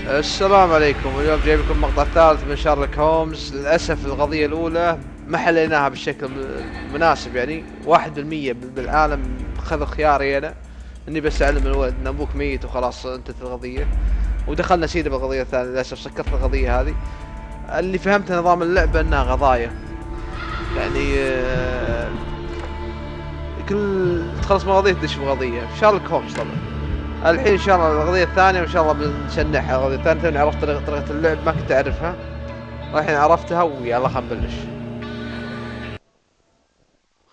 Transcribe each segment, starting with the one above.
السلام عليكم. اليوم جايب لكم مقطع ثالث من شارلوك هومز. للأسف القضية الأولى ما حليناها بالشكل المناسب، يعني 1% بالعالم خذوا خياري أنا إني بس أعلم الولد إن أبوك ميت وخلاص انتهت القضية، ودخلنا سيدة بالقضية الثانية. للأسف سكرت القضية هذه. اللي فهمت نظام اللعبة إنها قضايا، يعني كل تخلص من قضية تدش بقضية. شارلوك هومز طبعا. الحين ان شاء الله القضية الثانية وان شاء الله بنشنحها. القضية الثانية توني عرفت طريقة اللعب، ما كنت اعرفها والحين عرفتها، ويلا خلنا نبلش.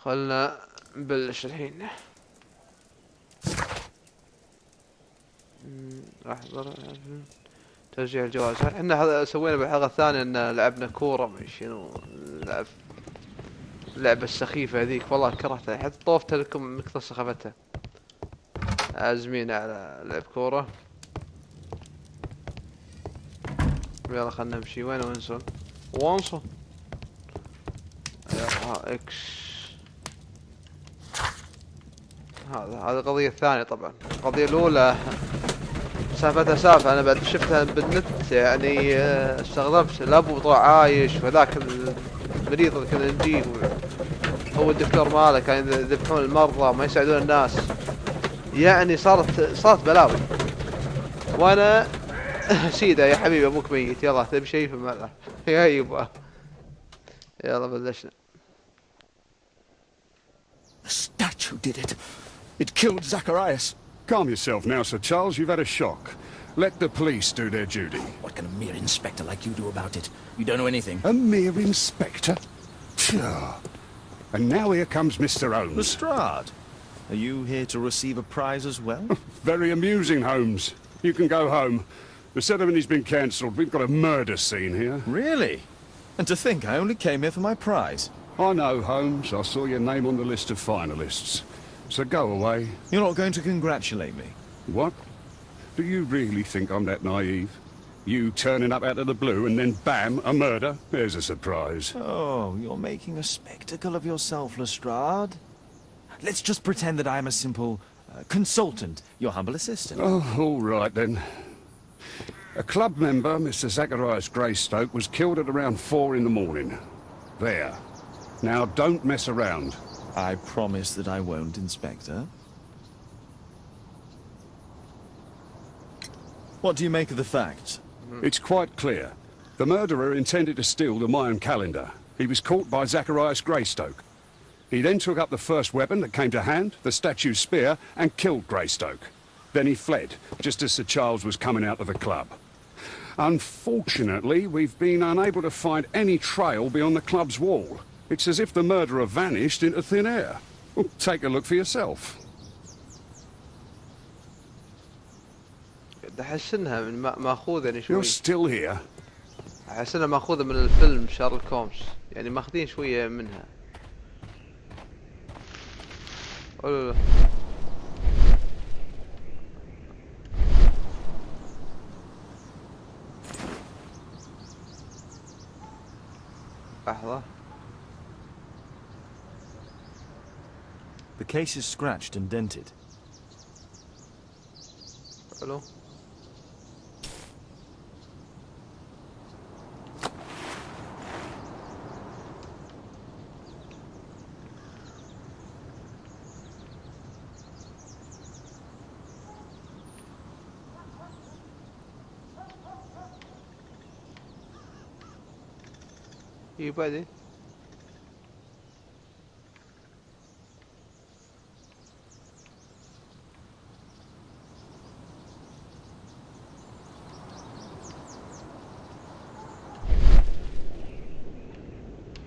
خلنا نبلش الحين. احضر توزيع الجوائز. احنا سوينا بالحلقة الثانية ان لعبنا كورة، شنو لعب اللعبة السخيفة هذيك، والله كرهتها، حتى طوفت لكم من كثر سخافتها. عازمين على لعب كورة. يلا خلنا نمشي. وين وينسون؟ وانسون يلا اكس. هذا القضية الثانية. طبعا القضية الأولى سالفتها سالفة، أنا بعد شفتها بالنت يعني استغربت. الأبو طلع عايش، وذاك المريض اللي كنا نجيه هو الدكتور ماله، كان يذبحون المرضى ما يساعدون الناس، يعني صارت بلاوي. وأنا سيدة يا حبيبي أبوك ميت، يلا تبي شيء في الملعب يا يبا. يلا بلشنا. The statue did it. It killed Zacharias. Calm yourself now, Sir Charles. You've had a shock. Let the police do their duty. What can a mere inspector like you do about it? You don't know anything. A mere inspector? Phew. And now here comes Mr. Holmes. Lestrade, are you here to receive a prize as well? Very amusing, Holmes. You can go home. The ceremony's been cancelled. We've got a murder scene here. Really? And to think I only came here for my prize. I know, Holmes. I saw your name on the list of finalists. So go away. You're not going to congratulate me? What? Do you really think I'm that naive? You turning up out of the blue and then bam, a murder? There's a surprise. Oh, you're making a spectacle of yourself, Lestrade. Let's just pretend that I am a simple consultant, your humble assistant. Oh, all right then. A club member, Mr. Zacharias Greystoke, was killed at around 4 in the morning. There. Now, don't mess around. I promise that I won't, Inspector. What do you make of the facts? It's quite clear. The murderer intended to steal the Mayan calendar. He was caught by Zacharias Greystoke. He then took up the first weapon that came to hand, the statue's spear, and killed Greystoke. Then he fled, just as Sir Charles was coming out of the club. Unfortunately, we've been unable to find any trail beyond the club's wall. It's as if the murderer vanished into thin air. Well, take a look for yourself. أحس إنها من مأخوذة يعني شوي. You're still here. أحس إنها مأخوذة من الفيلم شارلوك هومز، يعني ماخذين شوية منها. أوه. لحظة. The case is scratched and dented. حلو. ايه بعدين؟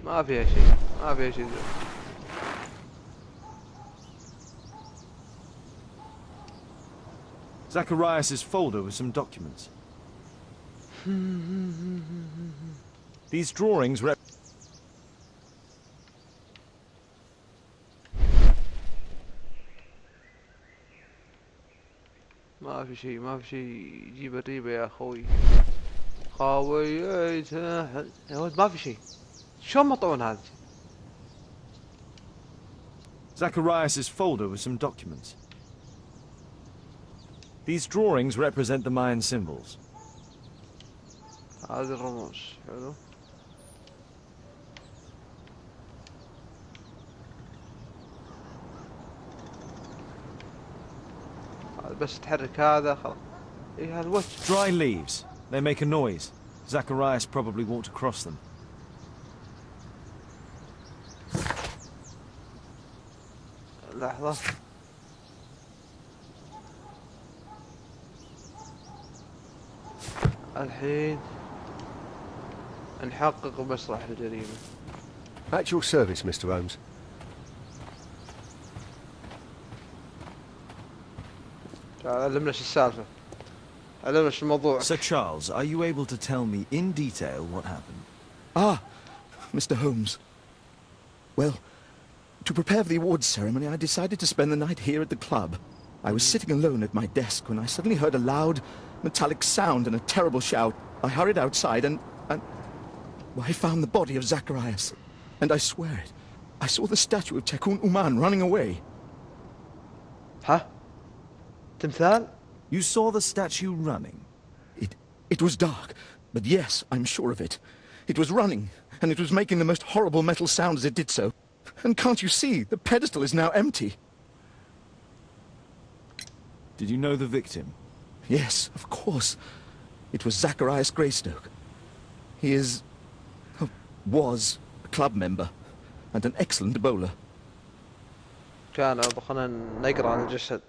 ما فيها شيء، ما فيها شيء. Zacharias' folder with some documents. These drawings ما في شيء، ما في شيء. جيب الريبة يا اخوي. خاوي يا ولد، ما في شيء. شلون مطعون هذا؟ Zacharias' folder with some documents. These drawings represent the Mayan symbols. هذه الرموز حلو. بس تحرك هذا خلاص. ايه هذا وش؟ Dry leaves. They make a noise. Zacharias probably walked across them. لحظة. الحين نحقق مسرح الجريمة. At your service, Mr. Holmes. علمنا شو السالفة. علمنا شو الموضوع. Sir Charles, are you able to tell me in detail what happened? Ah, Mr. Holmes. Well, to prepare for the awards ceremony, I decided to spend the night here at the club. I was sitting alone at my desk when I suddenly heard a loud, metallic sound and a terrible shout. I hurried outside and well, I found the body of Zacharias. And I swear it, I saw the statue of Tekun Uman running away. ها؟ تمثال؟ You saw the statue running? It was dark, but yes, I'm sure of it. It was running, and it was making the most horrible metal sound as it did so. And can't you see, the pedestal is now empty. Did you know the victim? Yes, of course. It was Zacharias Greystoke. He is... was a club member, and an excellent bowler. كان خلنا نقرأ عن الجسد.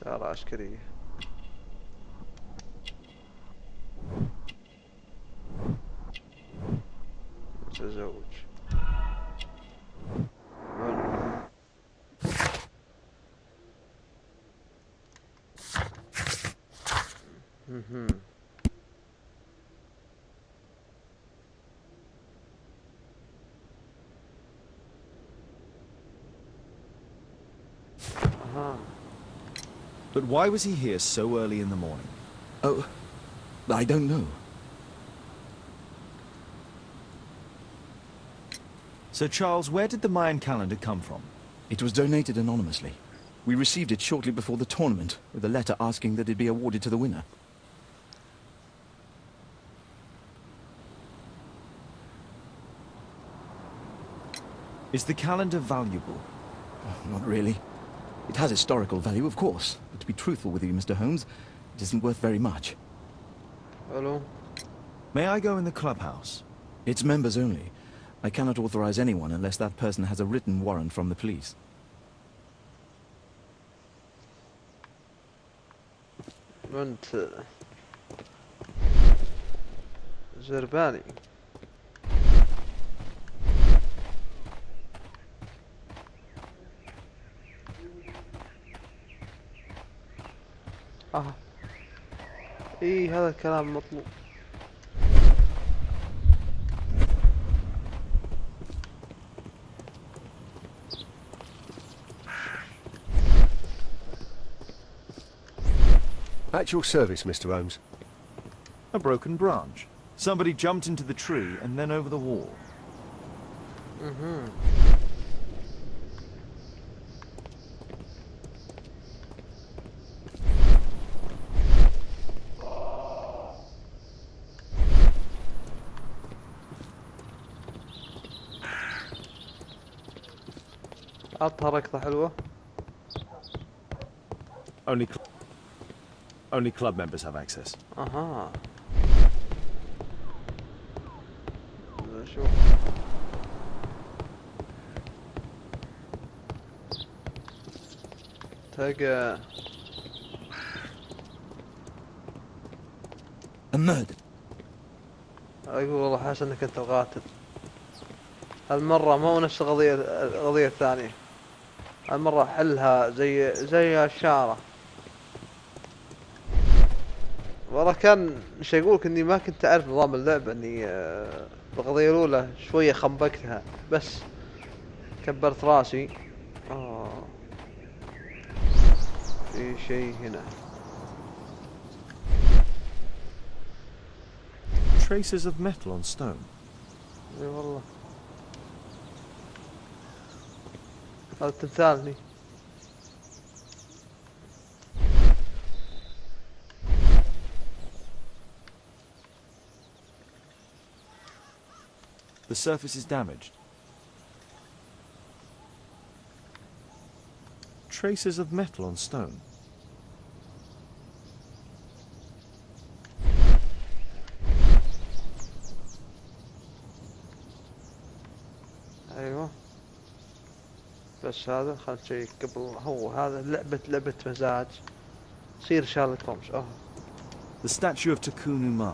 شارة عسكرية. متزوج. But why was he here so early in the morning? Oh, I don't know. Sir Charles, where did the Mayan calendar come from? It was donated anonymously. We received it shortly before the tournament, with a letter asking that it be awarded to the winner. Is the calendar valuable? Oh, not really. It has historical value, of course, but to be truthful with you, Mr. Holmes, it isn't worth very much. Hello. May I go in the clubhouse? It's members only. I cannot authorize anyone unless that person has a written warrant from the police. أنت زرباني. ايه هذا الكلام مطلوب. At your service, Mr. Holmes. A broken branch. Somebody jumped into the tree and then over the wall. عطها ركضة حلوة. Only club members have access. اها. شوف. تلقى A murder. يقول والله حاسس انك انت القاتل. هالمرة مو نفس القضية الثانية. هالمرة حلها زي الشارة. والله كان مش يقولك اني ما كنت اعرف نظام اللعبة، اني القضية الاولى شوية خنبقتها بس كبرت راسي. في شيء هنا. Traces of metal on stone. اي والله هذا التمثال هني. The surface is damaged. Traces of metal on stone. ايوه بس هذا خلنا نشيك قبل. هو هذا لعبة مزاج. صير شارلوك هولمز. The statue of تختيم.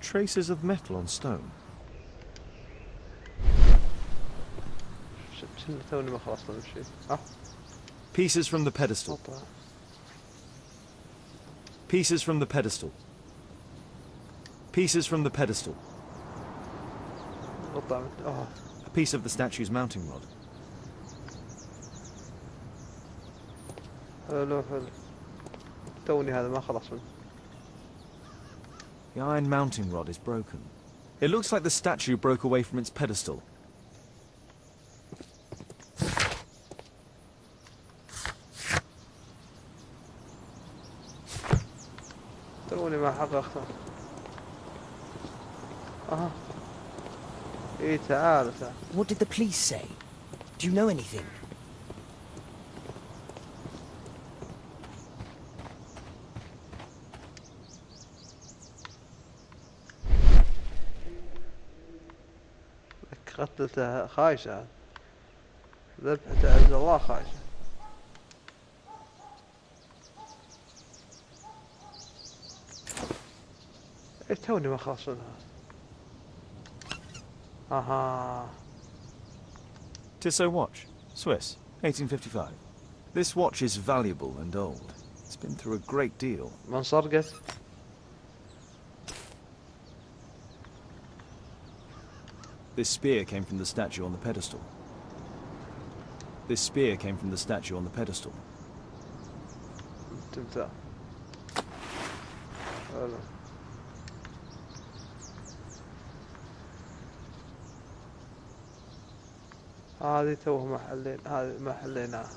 Traces of metal on stone. توني ما خلصت من شيء. Pieces from the pedestal. Pieces from the pedestal. Pieces from the pedestal. A piece of the statue's mounting rod. حلو توني هذا ما خلص منه. The iron mounting rod is broken. It looks like the statue broke away from its pedestal. توني ما حققته. ايه تعال. What did the police say? Do you know anything? قتلته خايسة. ذبحته عز الله خايسة. ايه توني ما خلص منها. Tissot watch, Swiss, 1855. This watch is valuable and old. It's been through a great deal. من سرقت؟ This spear came from the statue on the pedestal. This spear came from the statue on the pedestal. تمثال. حلو. هذه توه ما حلين. هذه ما حليناها.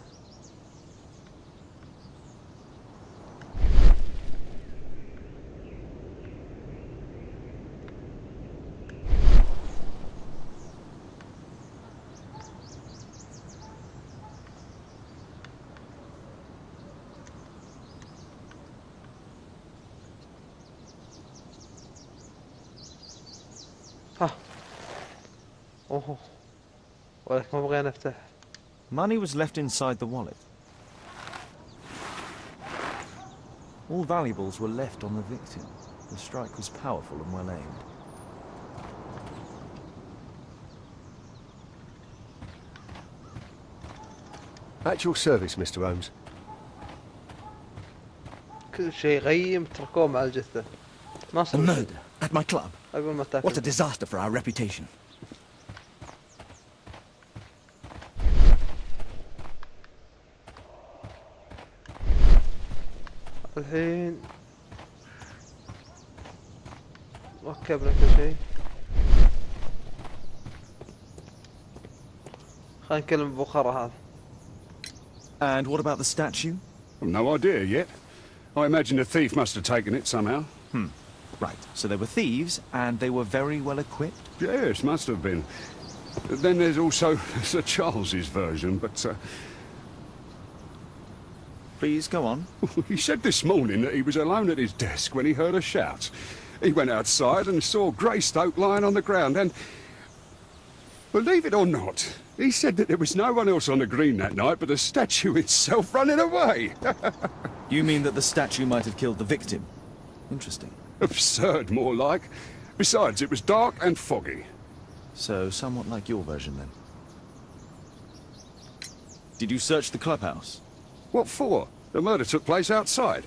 اوه ولك ما بغينا نفتح. Money was left inside the wallet. All valuables were left on the victim. The strike was powerful and well aimed. At your service, Mr. Holmes. كل شيء غيم تركوه مع الجثة. ما A صار شيء. murder at my club. أقول ما تاكل. What a disaster for our reputation. الحين ركبنا كل شيء. خلينا نكلم بخارة هذا. And what about the statue? No idea yet. I imagine the thief must have taken it somehow. Right, so they were thieves, and they were very well equipped? Yes, must have been. Then there's also Sir Charles's version, but Please, go on. he said this morning that he was alone at his desk when he heard a shout. He went outside and saw Greystoke lying on the ground, and Believe it or not, he said that there was no one else on the green that night but the statue itself running away. You mean that the statue might have killed the victim? Interesting. Absurd, more like. Besides, it was dark and foggy. So, somewhat like your version, then. Did you search the clubhouse? What for? The murder took place outside.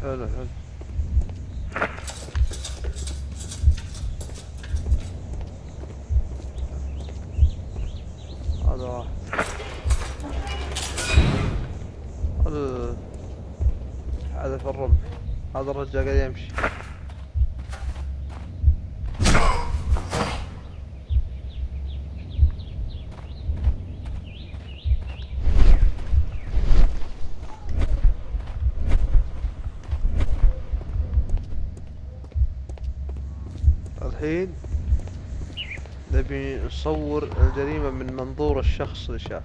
حلو حلو. هذا واحد. هذا في الرمح. هذا الرجال قاعد يمشي. الحين نبي نصور الجريمة من منظور الشخص اللي شاف.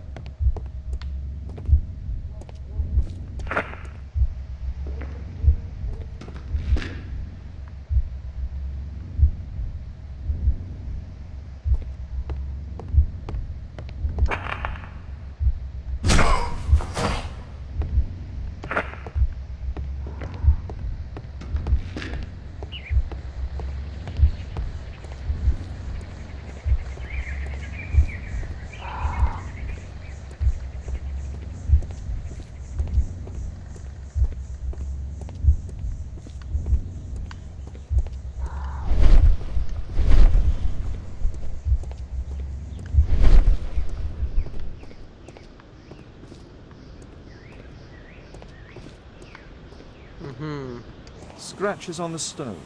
Scratches on the stone.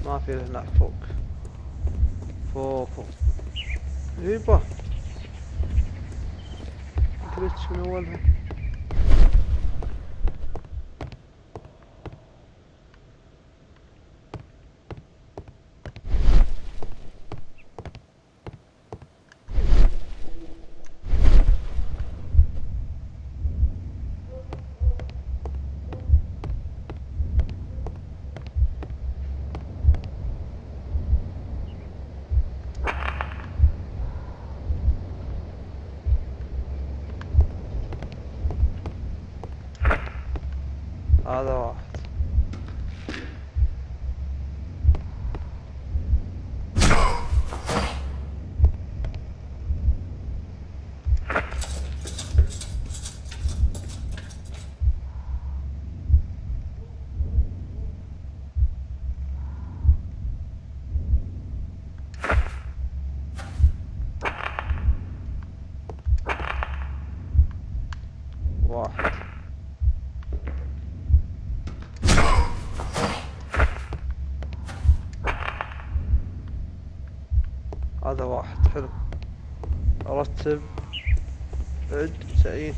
ما في هناك فوق فوق يبا جلتش من اولها. هذا واحد. واحد. هذا واحد. حلو. رتب عد تعيين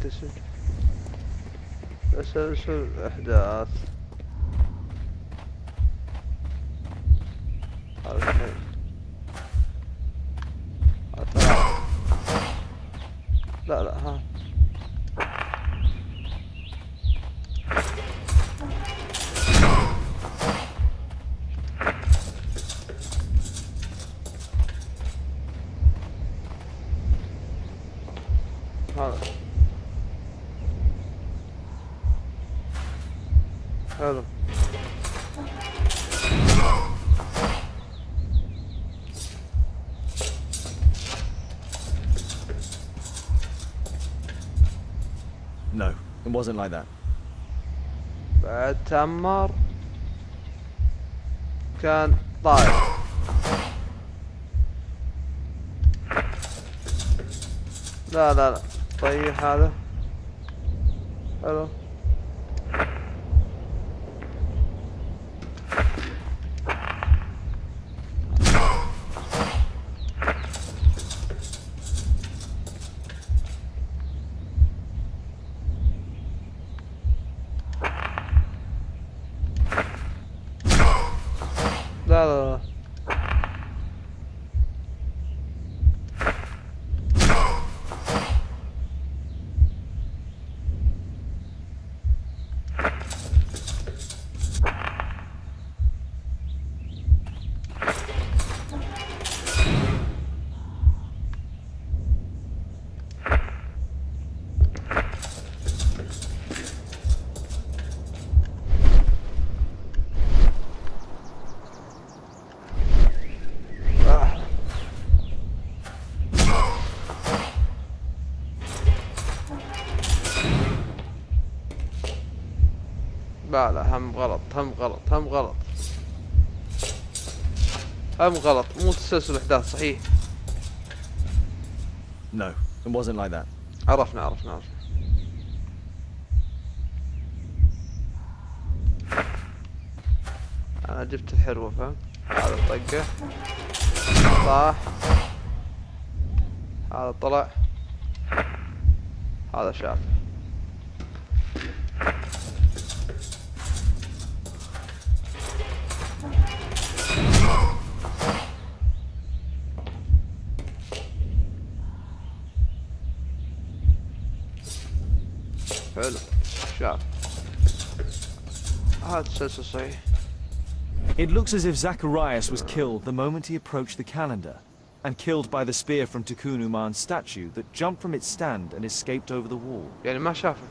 تسلسل احداث. هذا اثنين. هذا ثلاثة. لا ها هذا حلو. It wasn't like that. بعد تأمر كان طاير. لا لا لا طيح هذا. حلو. لا لا لا لا لا هم غلط هم غلط هم غلط هم غلط مو تسلسل الاحداث صحيح. No, it wasn't like that. عرفنا. انا جبت الحروف فهمت. هذا طقه طاح، هذا طلع، هذا شاف. حلو شاف. هذا التسلسل صحيح. It looks as if Zacharias was killed the moment he approached the calendar, and killed by the spear from Tukunuman's statue that jumped from its stand and escaped over the wall. يعني ما شافه.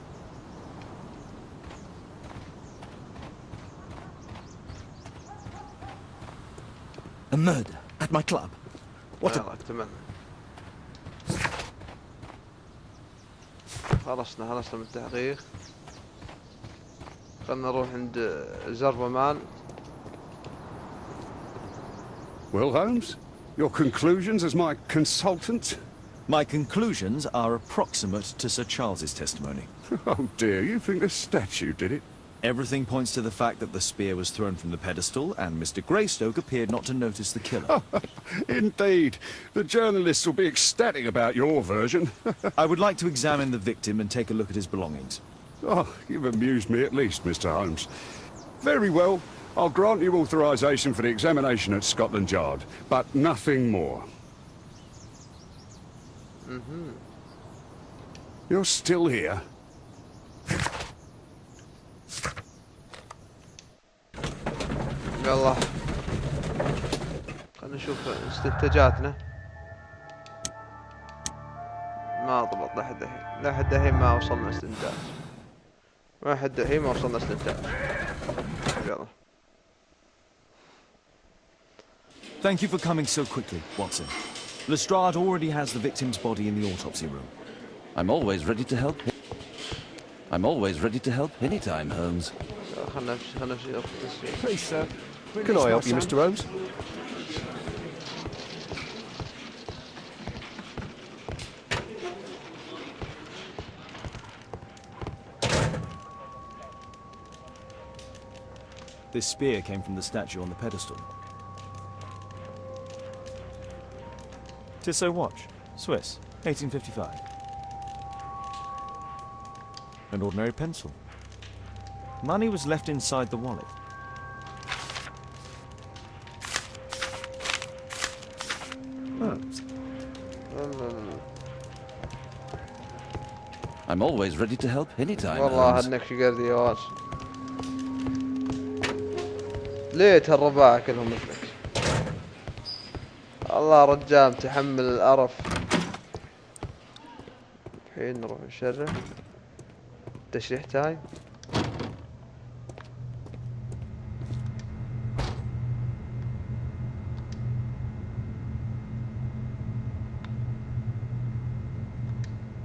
A murder at my club. What a... يلا اتمنى. خلصنا من التحقيق. خلنا نروح عند زربمان. Well, Holmes, your conclusions as my consultant? My conclusions are approximate to Sir Charles's testimony. Oh dear, you think the statue did it? Everything points to the fact that the spear was thrown from the pedestal, and Mr. Greystoke appeared not to notice the killer. Indeed. The journalists will be ecstatic about your version. I would like to examine the victim and take a look at his belongings. Oh, you've amused me at least, Mr. Holmes. Very well. I'll grant you authorization for the examination at Scotland Yard, but nothing more. You're still here? يلا خلنا نشوف استنتاجاتنا. ما ضبط لحد الحين ما وصلنا استنتاج. يلا. Thank you for coming so quickly, Watson. Lestrade already has the victim's body in the autopsy room. I'm always ready to help. Anytime, Holmes. خلنا نمشي. Please, sir. Can I help you, Mr. Holmes? This spear came from the statue on the pedestal. Tissot watch, Swiss, 1855. An ordinary pencil. Money was left inside the wallet. I'm always ready to help anytime, والله Holmes. انك شقرد يا واس. ليت الرباع كلهم مثلك. الله رجال تحمل القرف. الحين نروح نشرح. تشريح تايم.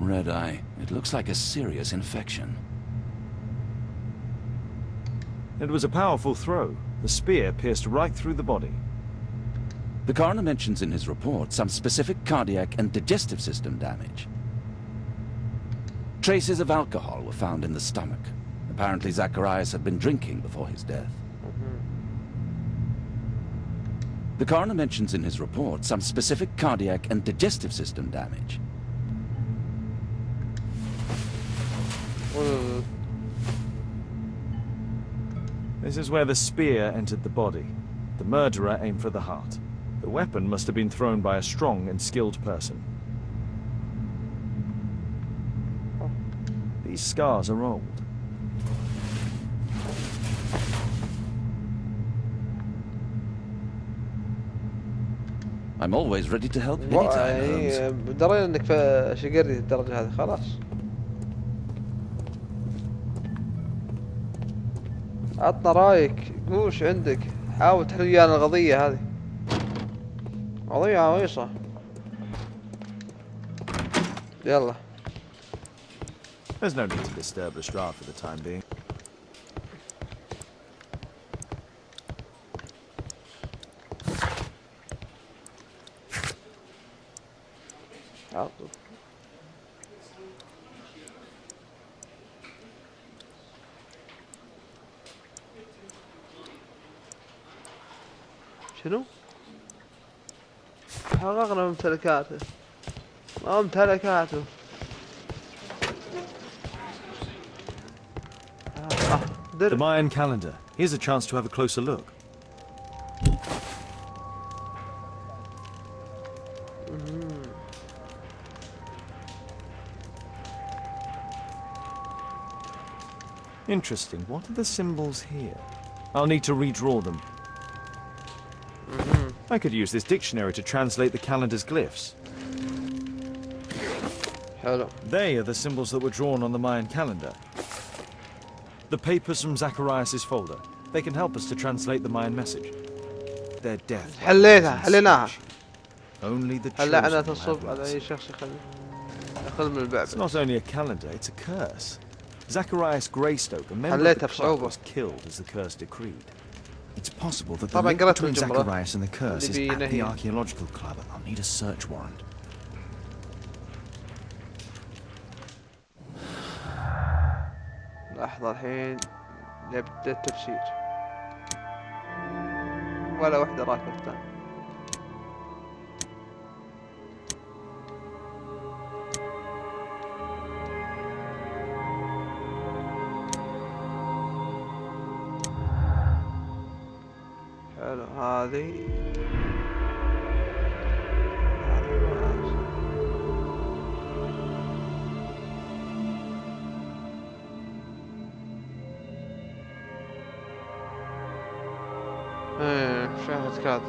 Red eye. It looks like a serious infection. It was a powerful throw. The spear pierced right through the body. The coroner mentions in his report some specific cardiac and digestive system damage. Traces of alcohol were found in the stomach. Apparently Zacharias had been drinking before his death. The coroner mentions in his report some specific cardiac and digestive system damage. This is where the spear entered the body. The murderer aimed for the heart. The weapon must have been thrown by a strong and skilled person. These scars are old. I'm always ready to help anytime, Holmes. درينا انك في شقري الدرجة هذه خلاص. عطنا رايك، وش عندك؟ حاول تحل ويانا القضية هذه. قضية عويصة. يلا. There's no need to disturb Lestrade for the time being. شنو؟ حققنا ممتلكاته. ما ممتلكاته. The Mayan calendar. Here's a chance to have a closer look. Interesting. What are the symbols here? I'll need to redraw them. I could use this dictionary to translate the calendar's glyphs. Hello. They are the symbols that were drawn on the Mayan calendar. The papers from Zacharias' folder. They can help us to translate the Mayan message. Their death. حليناها. Only the هلا أنا chosen تصب have على less. أي شخص يخل من البعبع. It's not only a calendar, it's a curse. Zacharias Greystoke, a member of حليتها the club, بصعوبة. was killed as the curse decreed. It's possible that the طبعا link قرأت between الجملة Zacharias and the curse is اللي at the بينهي. archaeological club. I'll need a search warrant. لحظة الحين يبدأ التفسير. ولا وحدة راكبة الثانية. حلو هذه. شافت كاد.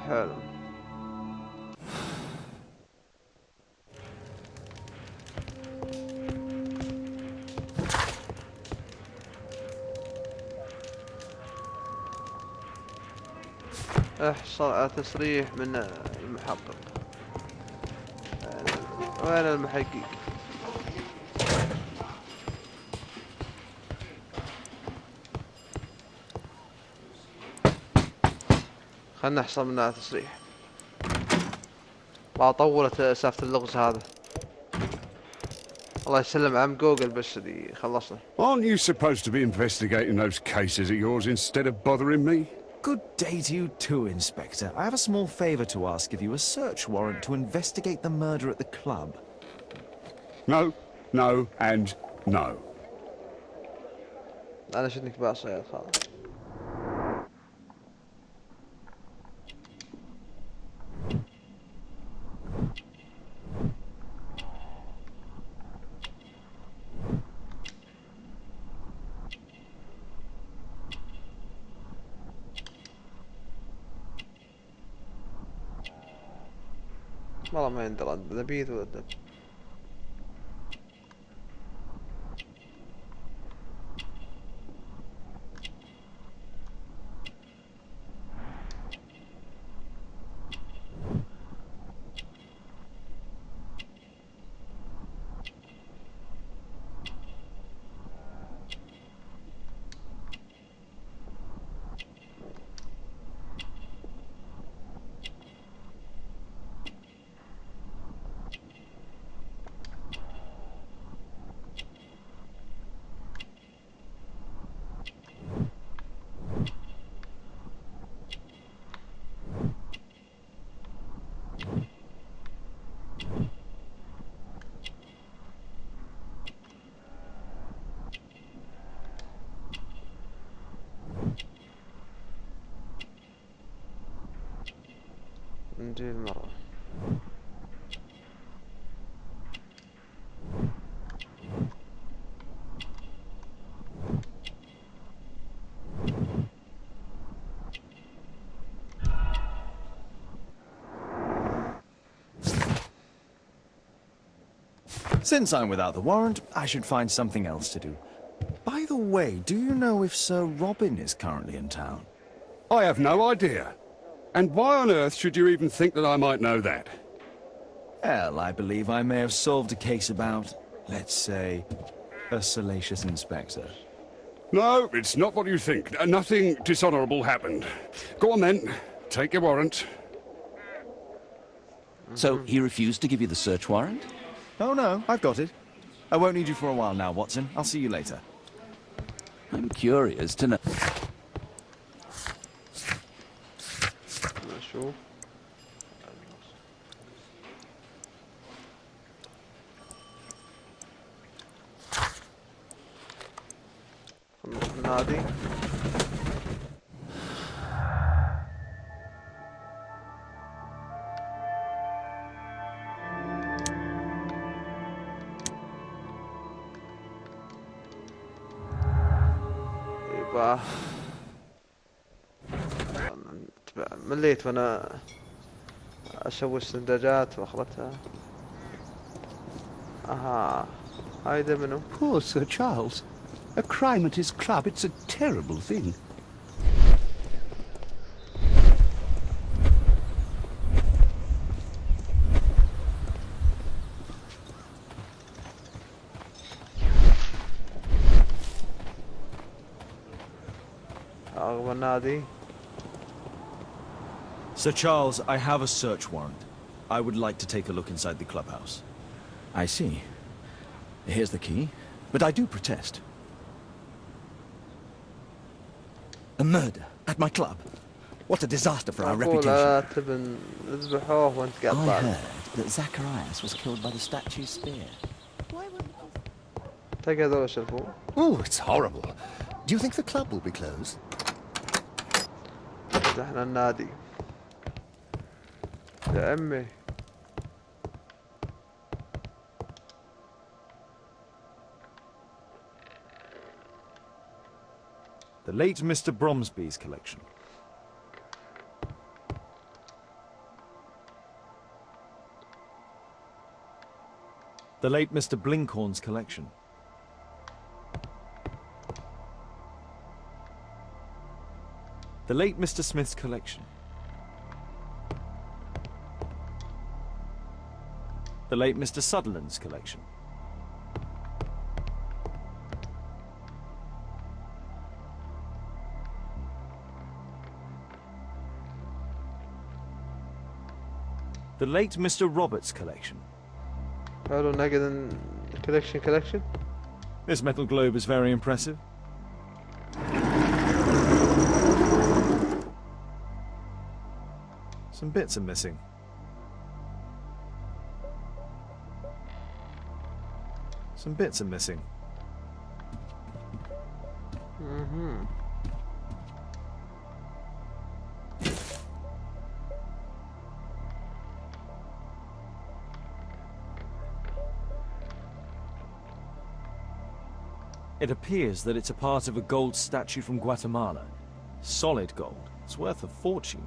حلو. احصل على تصريح من المحقق. وين المحقق؟ خلنا نحصل منها تصريح. والله طولت سالفة اللغز هذا. الله يسلم عم جوجل بس اللي خلصنا. Aren't you supposed to be investigating those cases of yours instead of bothering me? Good day to you too, Inspector. I have a small favor to ask of you, a search warrant to investigate the murder at the club. No, no, and no. أنا شدنك بعصايا خلاص. والله ما يندرى نبيذ ولا دب. نجي المرة. Since I'm without the warrant, I should find something else to do. By the way, do you know if Sir Robin is currently in town? I have no idea. And why on earth should you even think that I might know that? Well, I believe I may have solved a case about, let's say, a salacious inspector. No, it's not what you think. Nothing dishonourable happened. Go on then. Take your warrant. So he refused to give you the search warrant? Oh no, I've got it. I won't need you for a while now, Watson. I'll see you later. I'm curious to know. نشوف. نروح النادي. يبقى مليت وانا اشوي السندجات واخلتها. اها هاي ده منو؟ Poor Sir Charles. A crime at his club, it's a terrible thing. اغوى النادي. Sir Charles, I have a search warrant. I would like to take a look inside the clubhouse. I see. Here's the key, but I do protest. A murder at my club. What a disaster for our reputation. تبن نذبحوه وانت قاعد I طالع. heard that Zacharias was killed by the statue's spear. تلقى هذول شرفوه. Oh, it's horrible. Do you think the club will be closed? احنا النادي. يا امي. The late Mr. Bromsby's collection. The late Mr. Blinkhorn's collection. The late Mr. Smith's collection. The late Mr. Sutherland's collection. The late Mr. Roberts' collection. قالوا نقد collection. This metal globe is very impressive. Some bits are missing. Some bits are missing. It appears that it's a part of a gold statue from Guatemala. Solid gold. It's worth a fortune.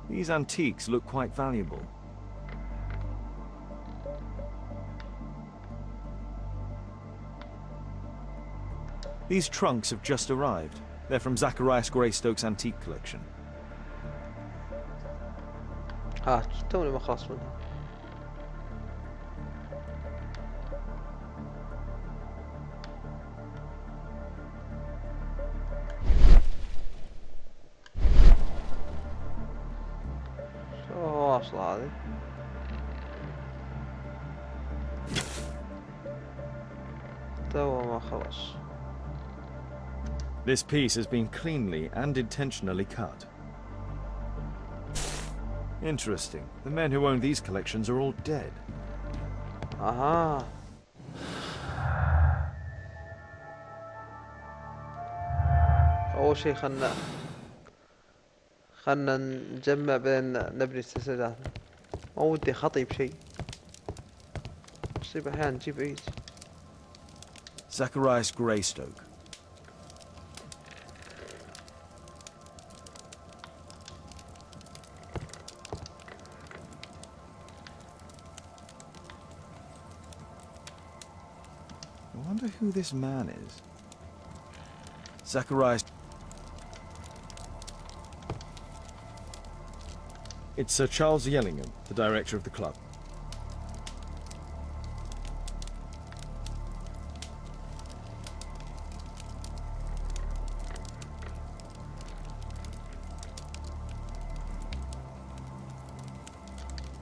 These antiques look quite valuable. These trunks have just arrived. They're from Zacharias Greystoke's antique collection. توني ما خلص منها. شو واصلة هذه؟ تو ما خلص. This piece has been cleanly and intentionally cut. Interesting. The men who own these collections are all dead. اها اول شيء خلنا نجمع بين نبني تسهيلاتنا. ما ودي خطي بشيء، مصيبة احيانا نجيب عيد. Zacharias Greystoke. I wonder who this man is. Zacharias. It's Sir Charles Yellingham, the director of the club.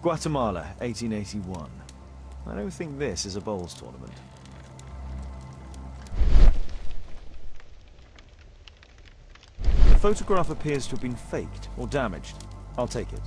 Guatemala, 1881. I don't think this is a bowls tournament. The photograph appears to have been faked or damaged. I'll take it.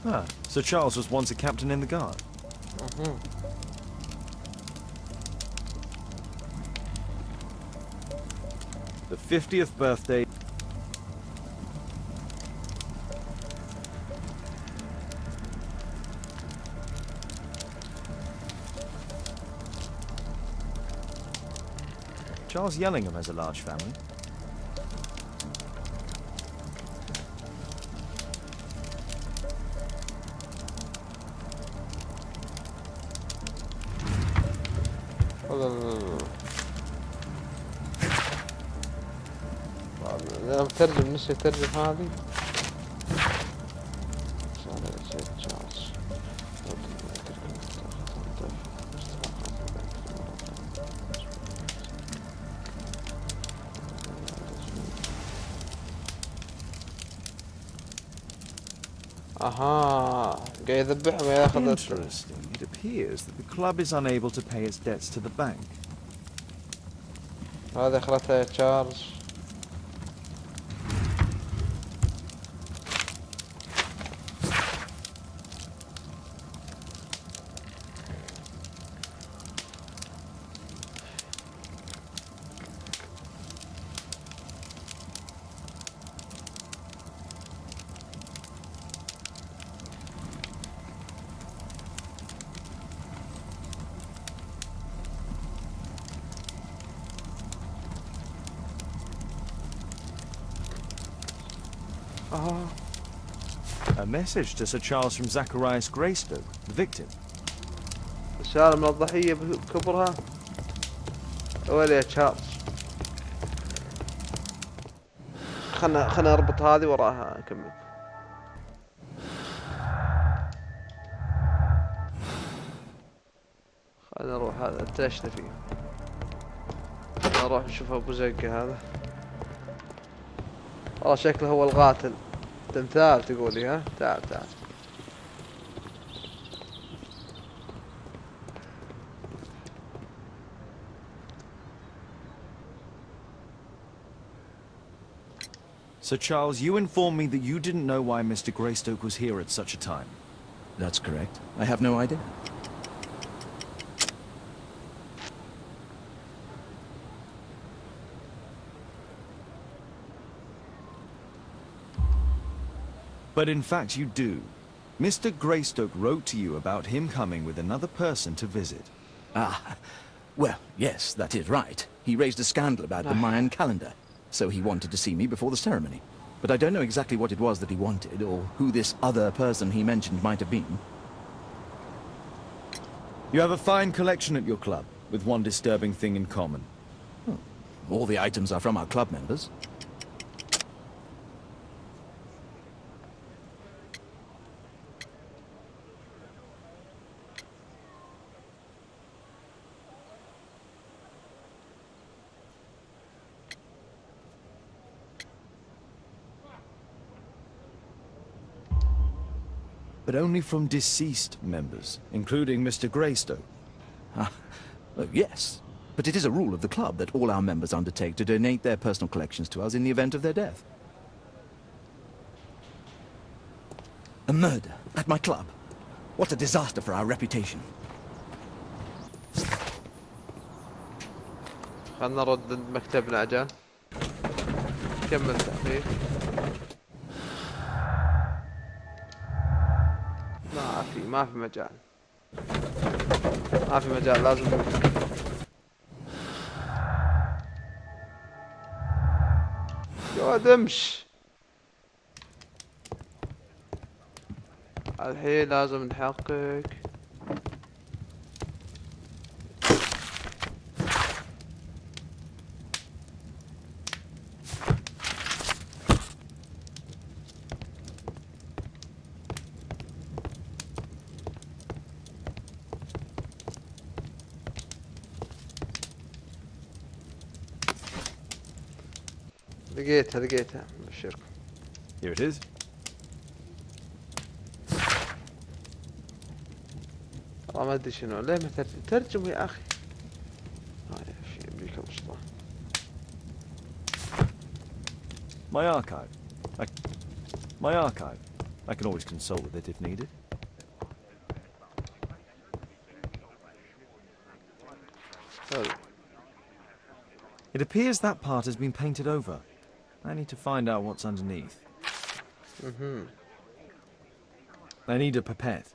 Ah, Sir Charles was once a captain in the guard. The 50th birthday. Charles Yellingham has a large family. انا بترجم نسي ترجم هذه. اها قاعد يذبحهم وياخذ. Interesting. It appears that the club is unable to pay its debts to the bank. هذا خلتها تشارلز. A message to Sir Charles from Zacharias Greystoke, the victim. رسالة من الضحية بكبرها. وين يا تشارلز؟ خلنا اربط هذه وراها نكمل. خلنا نروح هذا تلاشنا فيه. نروح نشوف ابو زقة هذا. والله شكله هو القاتل. تمثال تقولي ها؟ تعال تعال. Sir Charles, you informed me that you didn't know why Mr. Greystoke was here at such a time. That's correct. I have no idea. But in fact you do. Mr. Greystoke wrote to you about him coming with another person to visit. Ah, well, yes, that is right. He raised a scandal about the Mayan calendar, so he wanted to see me before the ceremony. But I don't know exactly what it was that he wanted, or who this other person he mentioned might have been. You have a fine collection at your club, with one disturbing thing in common. Oh, all the items are from our club members. But only from deceased members, including Mr. Greystoke. Yes, but it is a rule of the club that all our members undertake to donate their personal collections to us in the event of their death. A murder at my club. What a disaster for our reputation. خلنا نرد مكتبنا عجال. كمل تحقيق. ما في مجال. ما في مجال لازم. يا دمش. الحين لازم نحقق. لقيتها ابشركم. Here it is. والله ما ادري شنو ليه ما ترجم يا اخي. هاي في امريكا وسطى. My archive. My archive. I can always consult with it if needed. حلو. It appears that part has been painted over. I need to find out what's underneath. I need a pipette.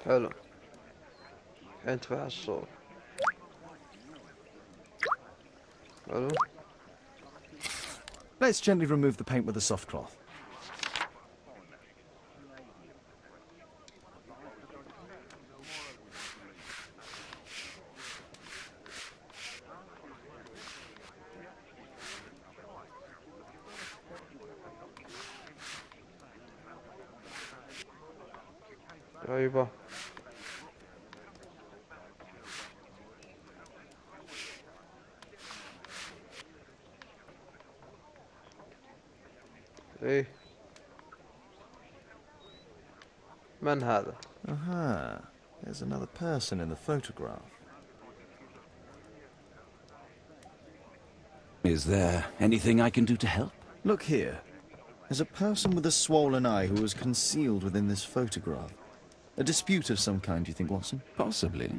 حلو. انتفع الصوت. حلو. Let's gently remove the paint with a soft cloth. ايوه. ايه من هذا؟ Aha, there's another person in the photograph. Is there anything I can do to help? Look here. There's a person with a swollen eye who was concealed within this photograph. A dispute of some kind, do you think, Watson? Possibly.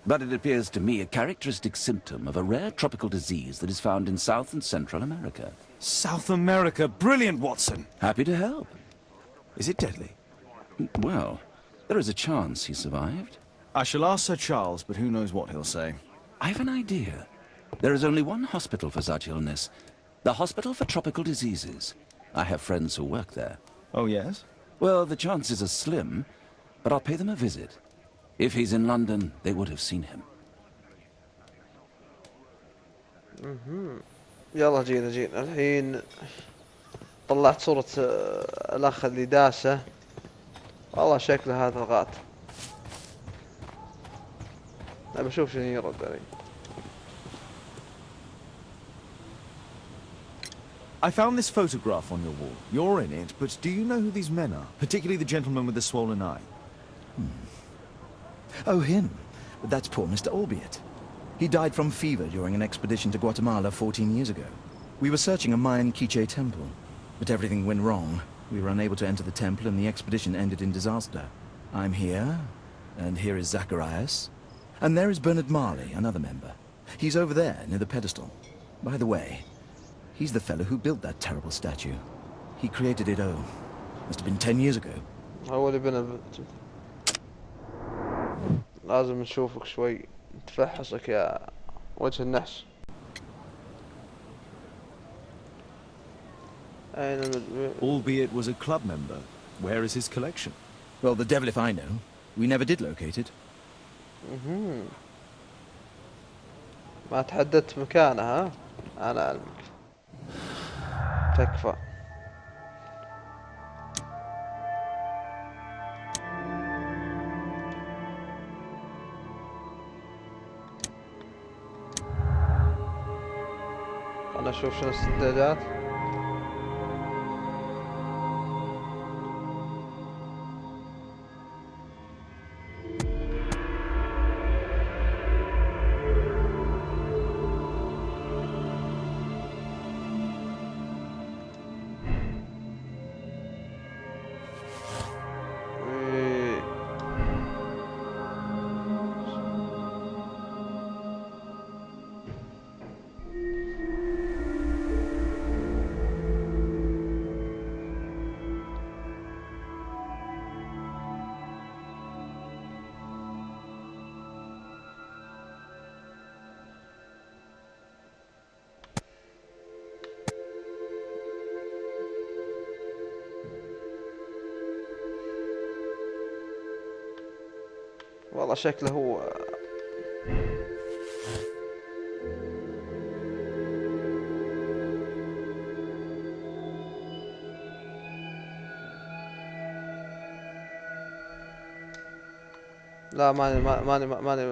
But it appears to me a characteristic symptom of a rare tropical disease that is found in South and Central America. South America! Brilliant, Watson! Happy to help. Is it deadly? Well, there is a chance he survived. I shall ask Sir Charles, but who knows what he'll say. I have an idea. There is only one hospital for such illness. The Hospital for Tropical Diseases. I have friends who work there. Oh, yes? Well, the chances are slim, but I'll pay them a visit. If he's in London, they would have seen him. يلا جينا الحين. طلعت صورة الأخ اللي داسه. والله شكله هذا القاتل. أنا بشوف شنو يرد علي. I found this photograph on your wall. You're in it, but do you know who these men are? Particularly the gentleman with the swollen eye. Oh, him. That's poor Mr. Albiot. He died from fever during an expedition to Guatemala 14 years ago. We were searching a Mayan Quiche temple, but everything went wrong. We were unable to enter the temple and the expedition ended in disaster. I'm here, and here is Zacharias. And there is Bernard Marley, another member. He's over there, near the pedestal. By the way, he's the fellow who built that terrible statue. He created it, must have been 10 years ago. هو اللي بنى لازم نشوفك شوي نتفحصك يا وجه النحس. Albeit was a club member. Where is his collection? Well, the devil if I know. We never did locate it. ما تحددت مكانه ها؟ أنا أعلمك. تكفى. انا اشوف شنو الاستعدادات. والله شكله هو لا ماني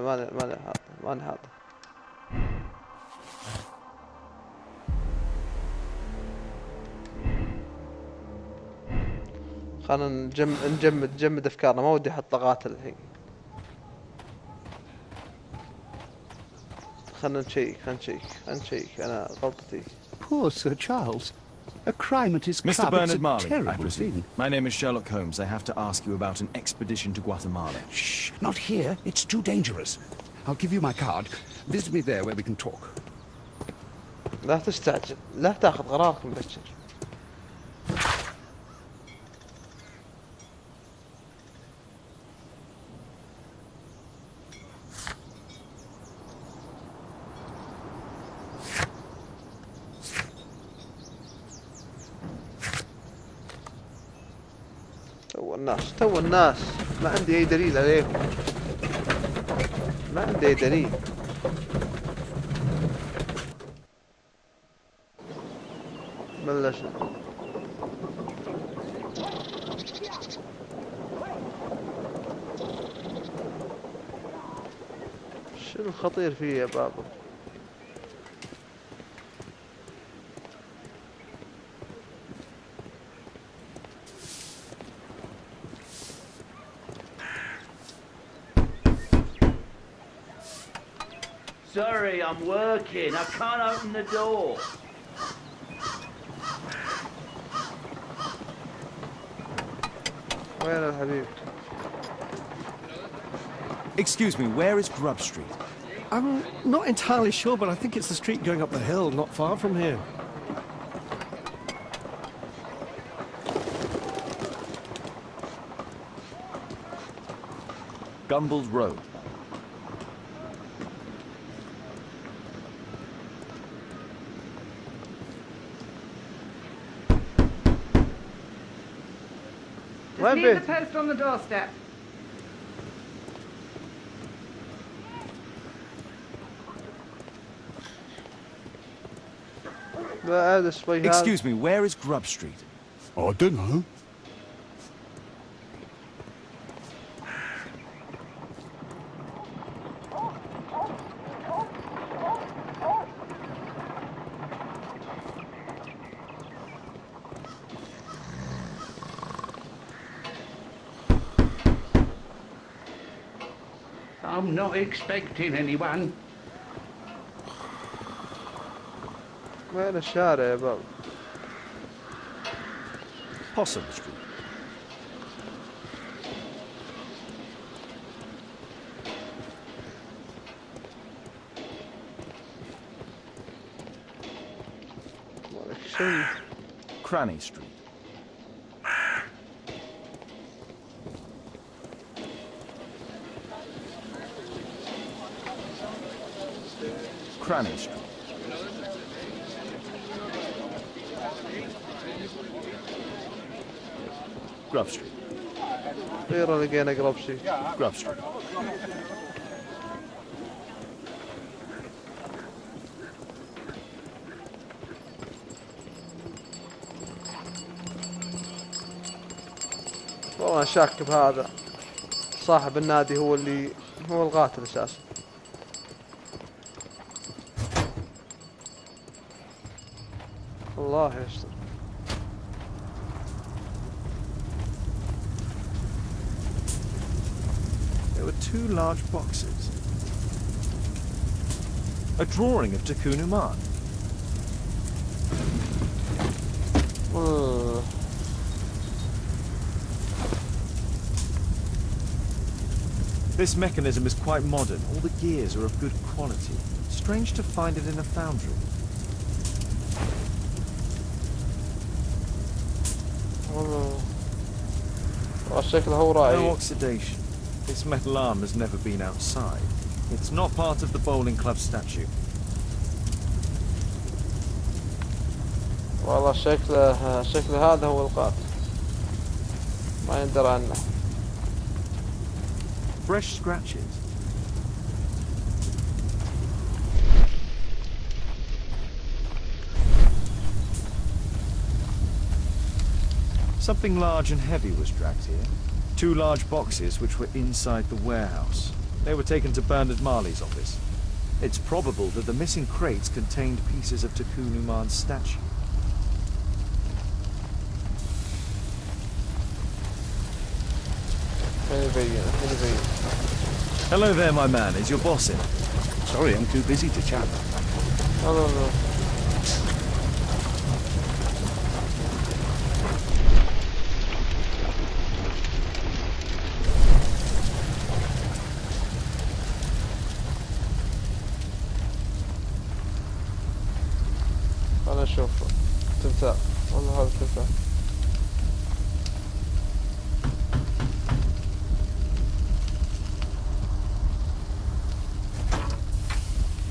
حاضر. خلنا نجمد افكارنا، ما ودي احط قاتل الحين. خلنا نشيك انا غلطتي. Poor Sir Charles. A crime at his Mr. club. Bernard It's a Marley, I terrible presume. thing. My name is Sherlock Holmes. I have to ask you about an expedition to Guatemala. Shh, not here. It's too dangerous. I'll give you my card. Visit me there where we can talk. لا تستعجل، لا تاخذ قرارك مبكر. تو الناس ما عندي اي دليل عليهم، ما عندي اي دليل. بلش شنو الخطير فيه يا بابا؟ Sorry, I'm working. I can't open the door. وين الحبيب؟ Excuse me, where is Grub Street? I'm not entirely sure, but I think it's the street going up the hill, not far from here. Gumballs Road. وين Leave the بيت؟ post on the doorstep. لا هذا شوي هذا. Excuse me, where is Grub Street? I don't know. I'm not expecting anyone. وين الشارع يا بابا؟ Possum Street. شنو؟ Cranny Street. Cranny Street. Grub Street. غير لقينا قرب شيء. Grub Street. والله شاك بهذا، صاحب النادي هو القاتل اساسا. الله يستر. There were 2 large boxes. A drawing of Takunu Man. This mechanism is quite modern. All the gears are of good quality. Strange to find it in a foundry. شكله هو رأي. No oxidation. This metal arm has never been outside. It's not part of the bowling club statue. والله شكله هذا هو القاتل. ما يندرى عنه. Fresh scratches. Something large and heavy was dragged here. 2 large boxes which were inside the warehouse. They were taken to Bernard Marley's office. It's probable that the missing crates contained pieces of Takunu Man's statue. Hello there, my man. Is your boss in? Sorry, I'm too busy to chat. No. أنا أشوف تمثال والله هذا تمثال.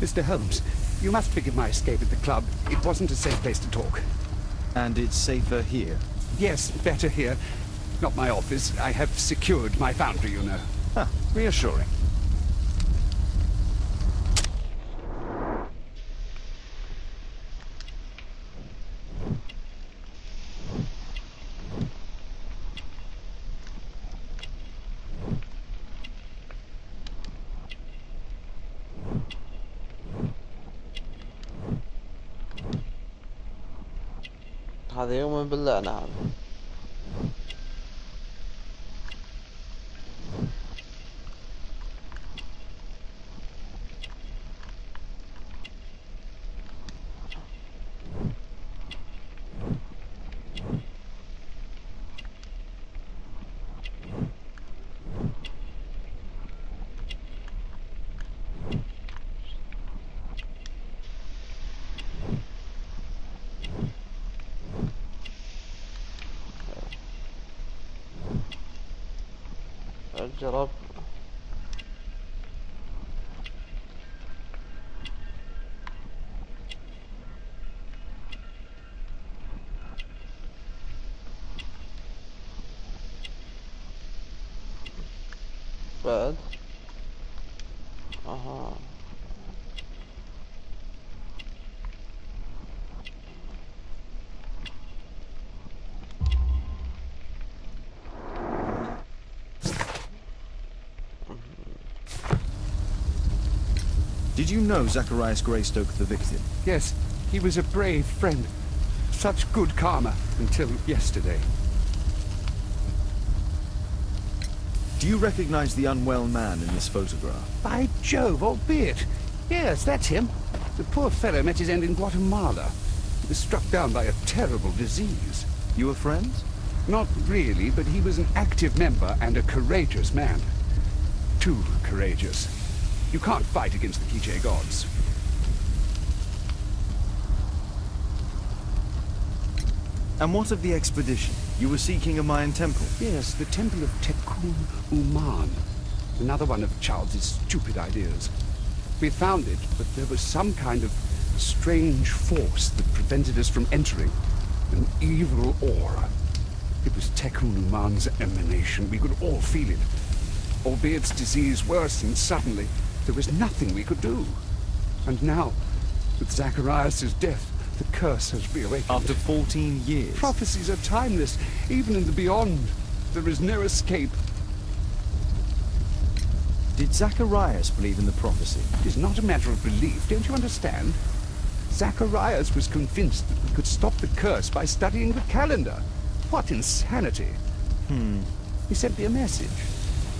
Mr. Holmes, you must forgive my escape at the club. It wasn't a safe place to talk. And it's safer here? Yes, better here. Not my office. I have secured my foundry, you know. Ah, reassuring. هذا يؤمن بالله نعم. جرب بعد اها Did you know Zacharias Greystoke, the victim? Yes, he was a brave friend. Such good karma until yesterday. Do you recognize the unwell man in this photograph? By Jove, albeit. Yes, that's him. The poor fellow met his end in Guatemala. He was struck down by a terrible disease. You were friends? Not really, but he was an active member and a courageous man. Too courageous. You can't fight against the Quiche gods. And what of the expedition? You were seeking a Mayan temple? Yes, the temple of Tekun Uman. Another one of Charles's stupid ideas. We found it, but there was some kind of strange force that prevented us from entering. An evil aura. It was Tekun Uman's emanation. We could all feel it. Albeit its disease worsened suddenly, there was nothing we could do. And now, with Zacharias' death, the curse has reawakened. After 14 years? Prophecies are timeless. Even in the beyond, there is no escape. Did Zacharias believe in the prophecy? It is not a matter of belief, don't you understand? Zacharias was convinced that we could stop the curse by studying the calendar. What insanity! He sent me a message.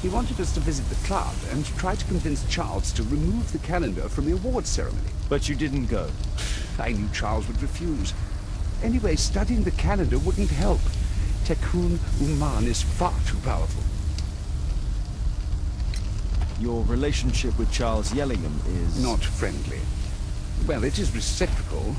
He wanted us to visit the club and try to convince Charles to remove the calendar from the awards ceremony. But you didn't go. I knew Charles would refuse. Anyway, studying the calendar wouldn't help. Tikkun Uman is far too powerful. Your relationship with Charles Yellingham is... Not friendly. Well, it is reciprocal.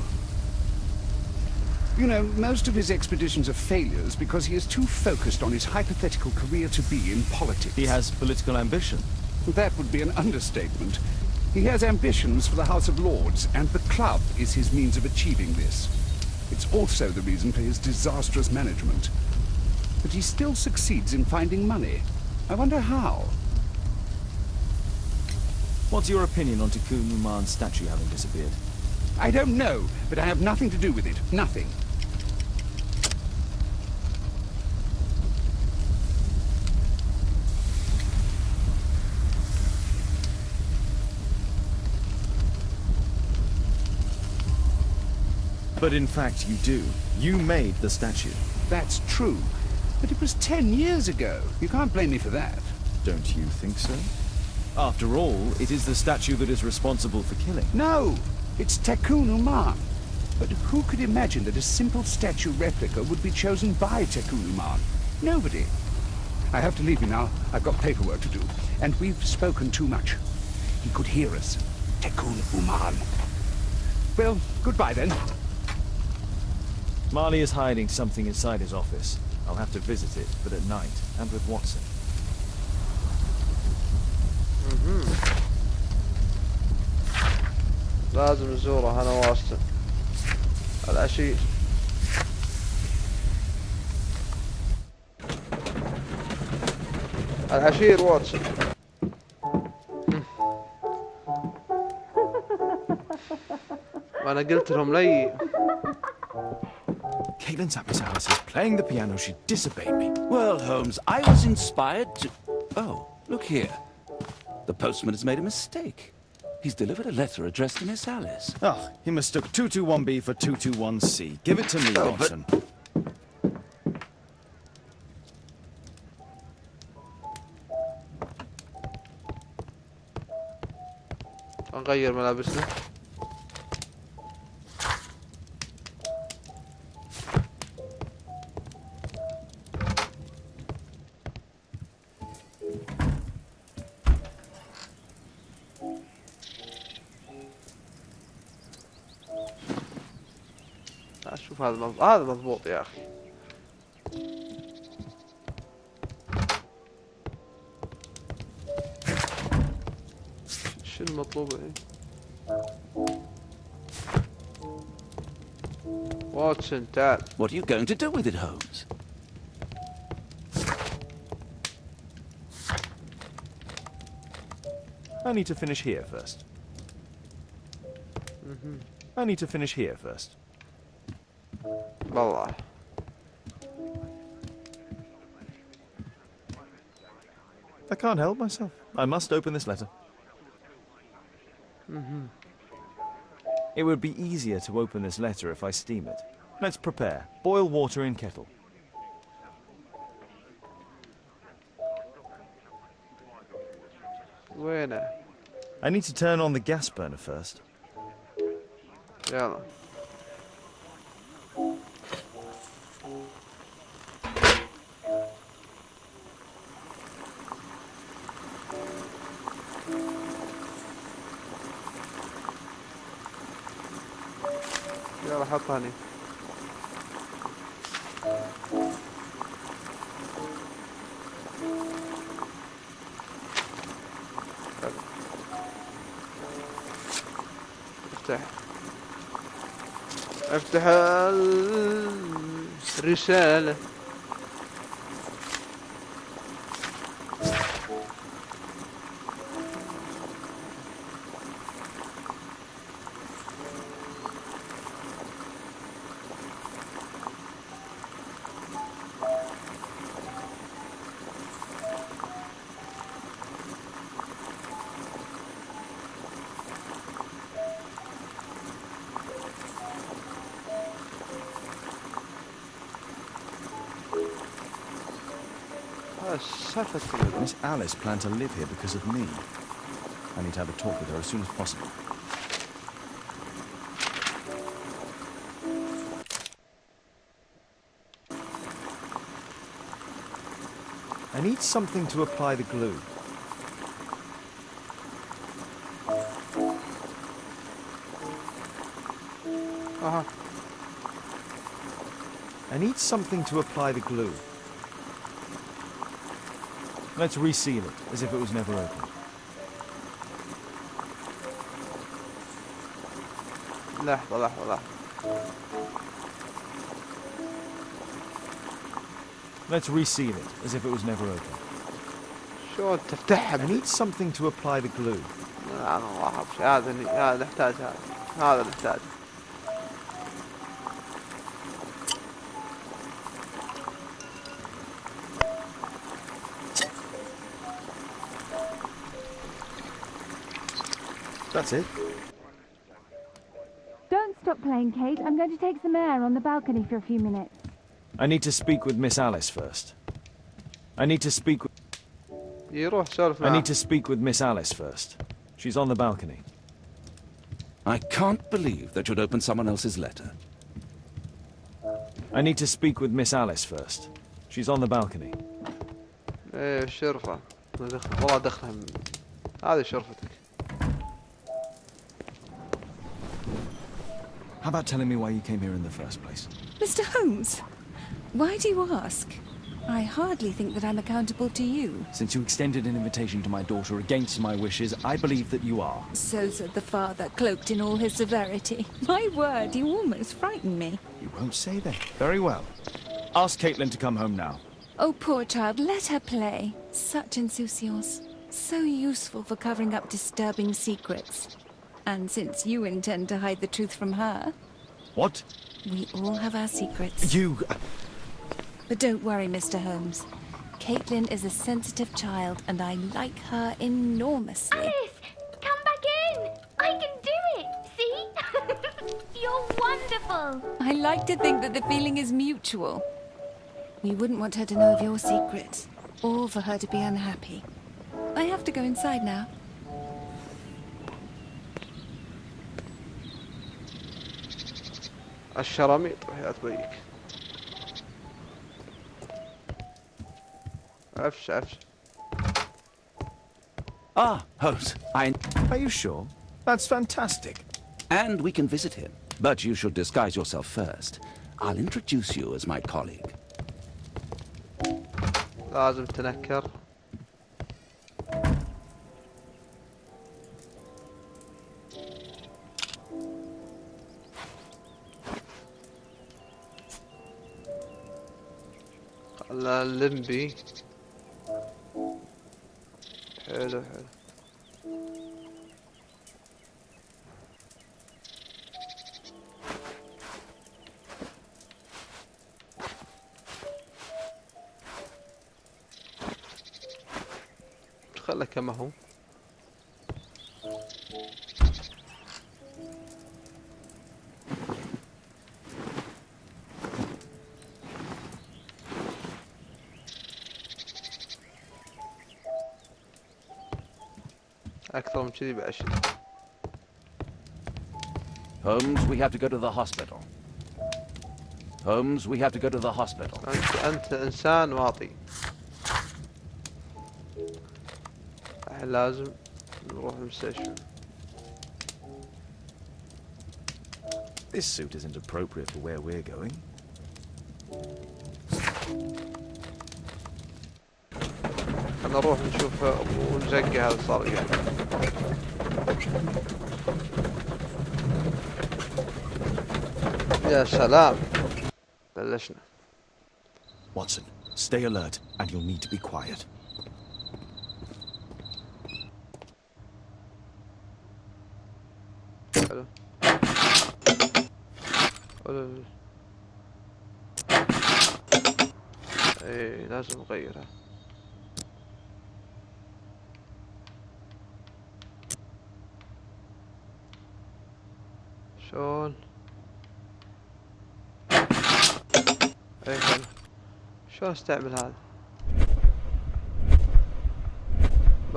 You know, most of his expeditions are failures because he is too focused on his hypothetical career to be in politics. He has political ambition. That would be an understatement. He has ambitions for the House of Lords, and the club is his means of achieving this. It's also the reason for his disastrous management. But he still succeeds in finding money. I wonder how. What's your opinion on Tikkun Uman's statue having disappeared? I don't know, but I have nothing to do with it. Nothing. But in fact you do. You made the statue. That's true. But it was 10 years ago. You can't blame me for that. Don't you think so? After all, it is the statue that is responsible for killing. No! It's Tikkun Uman. But who could imagine that a simple statue replica would be chosen by Tikkun Uman? Nobody. I have to leave you now. I've got paperwork to do. And we've spoken too much. He could hear us. Tikkun Uman. Well, goodbye then. Marley is hiding something inside his office. I'll have to visit it, but at night, and with Watson. لازم نزوره انا واسطن العشير. العشير واتسون. وانا قلت لهم لي. Caitlin Zapisalis is playing the piano. She disobeyed me. Well, Holmes, I was inspired to... Oh, look here. The postman has made a mistake. He's delivered a letter addressed to Miss Alice. Oh, he mistook 221B for 221C. Give it to me, Watson. نغير ملابسنا. شوف هذا مضبوط يا اخي. شو المطلوب الحين؟ واتسون تعال. What are you going to do with it, Holmes? I need to finish here first. I need to finish here first. والله. I can't help myself. I must open this letter. It would be easier to open this letter if I steam it. Let's prepare. Boil water in kettle. وينه؟ I need to turn on the gas burner first. يلا. يلا حطها هني. افتح افتح الرسالة. سالفة كذا. Miss Alice planned to live here because of me. I need to have a talk with her as soon as possible. I need something to apply the glue. I need something to apply the glue. Let's reseal it, as if it was never opened. لحظة. Let's reseal it, as if it was never opened. شلون تفتحها؟ I need something to apply the glue. لا ما أعرف شيء. هذا نحتاج هذا نحتاج. That's it. Don't stop playing, Kate. I'm going to take some air on the balcony for a few minutes. I need to speak with Miss Alice first. I need to speak with... يروح سولف I معاه. need to speak with Miss Alice first. She's on the balcony. I can't believe that you'd open someone else's letter. I need to speak with Miss Alice first. She's on the balcony. ايه شرفة. والله دخلها هذه شرفتك. How about telling me why you came here in the first place? Mr. Holmes, why do you ask? I hardly think that I'm accountable to you. Since you extended an invitation to my daughter against my wishes, I believe that you are. So said the father, cloaked in all his severity. My word, you almost frightened me. You won't say that. Very well. Ask Caitlin to come home now. Oh, poor child, let her play. Such insouciance. So useful for covering up disturbing secrets. And since you intend to hide the truth from her... What? We all have our secrets. You... But don't worry, Mr. Holmes. Caitlin is a sensitive child, and I like her enormously. Alice, come back in. I can do it. See? You're wonderful. I like to think that the feeling is mutual. We wouldn't want her to know of your secrets, or for her to be unhappy. I have to go inside now. الشراميط وحياة بيك. عفش. Ah, Holmes, Are you sure? That's fantastic. And we can visit him. But you should disguise yourself first. I'll introduce you as my colleague. لازم تنكر. اللمبي. حلو. خله كما هو. أكثر من كذي بعشر. Holmes, we have to go to the hospital. Holmes, we have to go to the hospital. أنت إنسان واطي. الحين لازم نروح المستشفى. This suit isn't appropriate for where we're going. نروح نشوف ونزقي هذا صار يعني. يا سلام بلشنا. Watson, stay alert, and you'll need to be quiet. حلو. ايه لازم نغيرها. شلون؟ ايه حلو. شلون استعمل هذا؟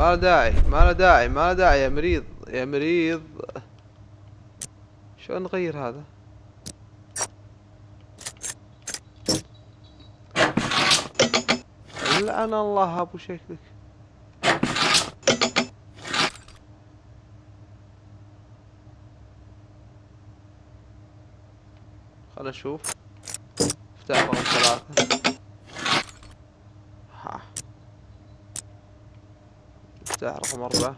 ما له داعي ما له داعي ما له داعي يا مريض يا مريض. شلون نغير هذا؟ لعن الله ابو شكلك. خلنا نشوف. افتح رقم 3. ها افتح رقم 4.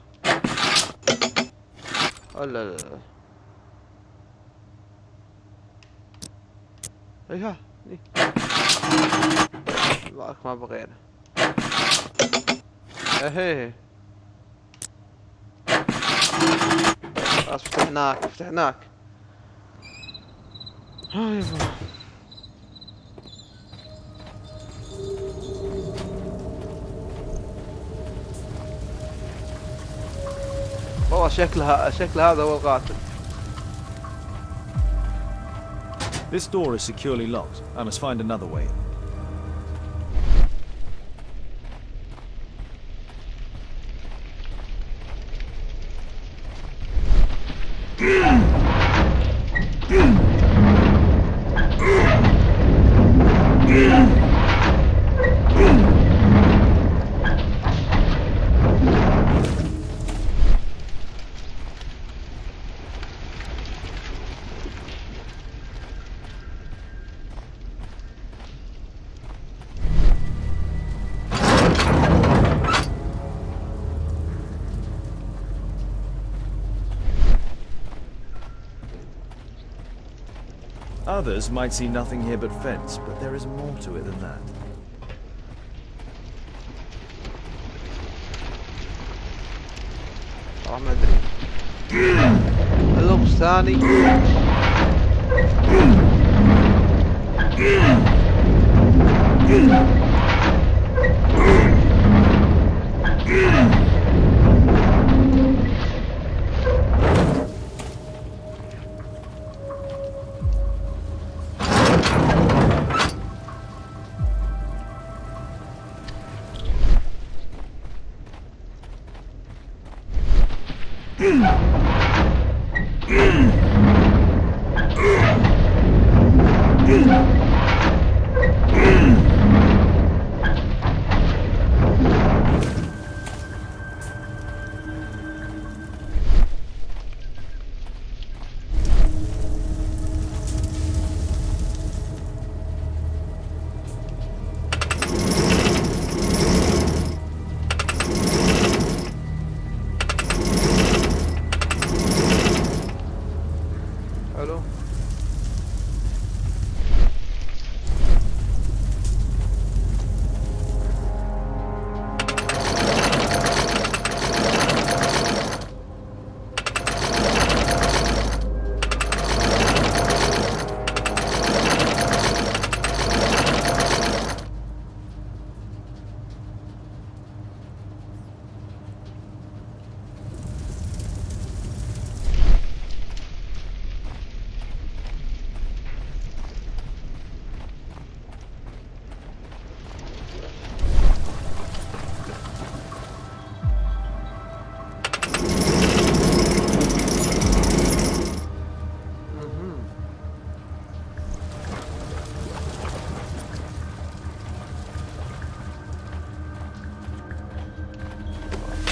لا لا لا ايها الله ما بغينا. اهي خلاص فتحناك فتحناك. هاي والله شكل هذا هو القاتل. This door is securely locked. I must find another way. Others might see nothing here but fence, but there is more to it than that. ما ادري. اللغز ثاني.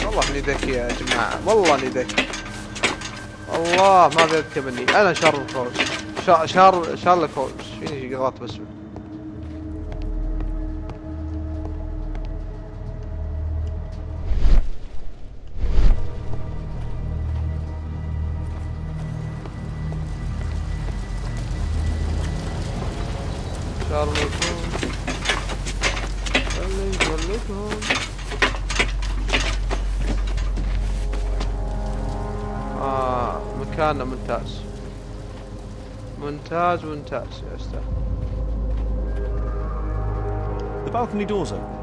والله اني ذكي يا جماعة، والله اني ذكي، والله ما بيذكى مني. انا شارلوك هولمز، شارلوك هولمز. فيني غلط باسمه. شارلوك هولمز، شارلوك هولمز. مكاننا ممتاز ممتاز ممتاز يا استاذ. The balcony door's open.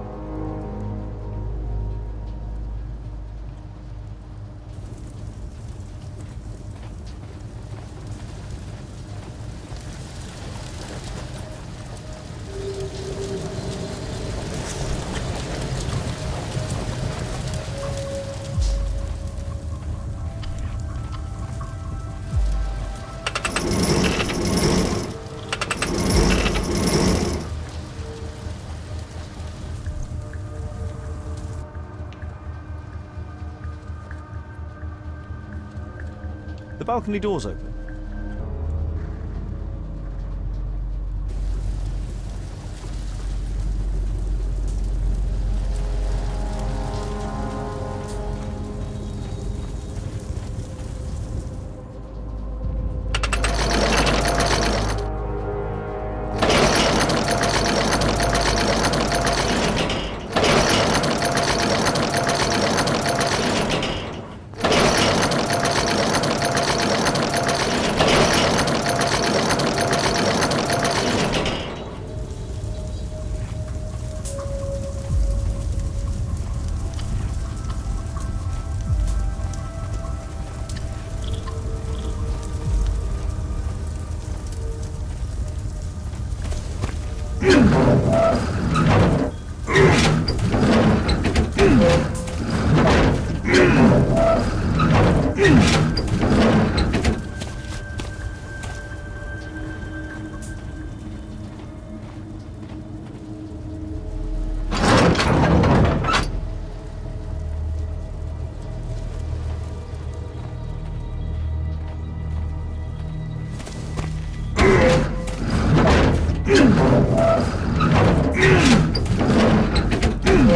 balcony doors open?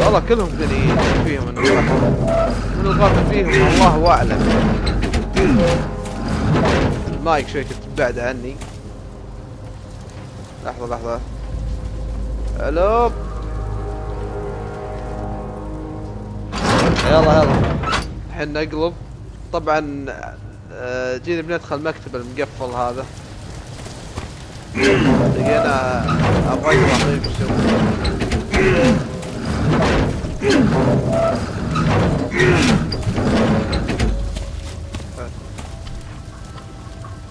والله كلهم ذنيين فيهم انه من القاتل فيهم الله اعلم. المايك شوي كنت بعد عني. لحظة الو. يلا الحين نقلب. طبعا جينا بندخل مكتب المقفل هذا، لقينا ابغى اقرا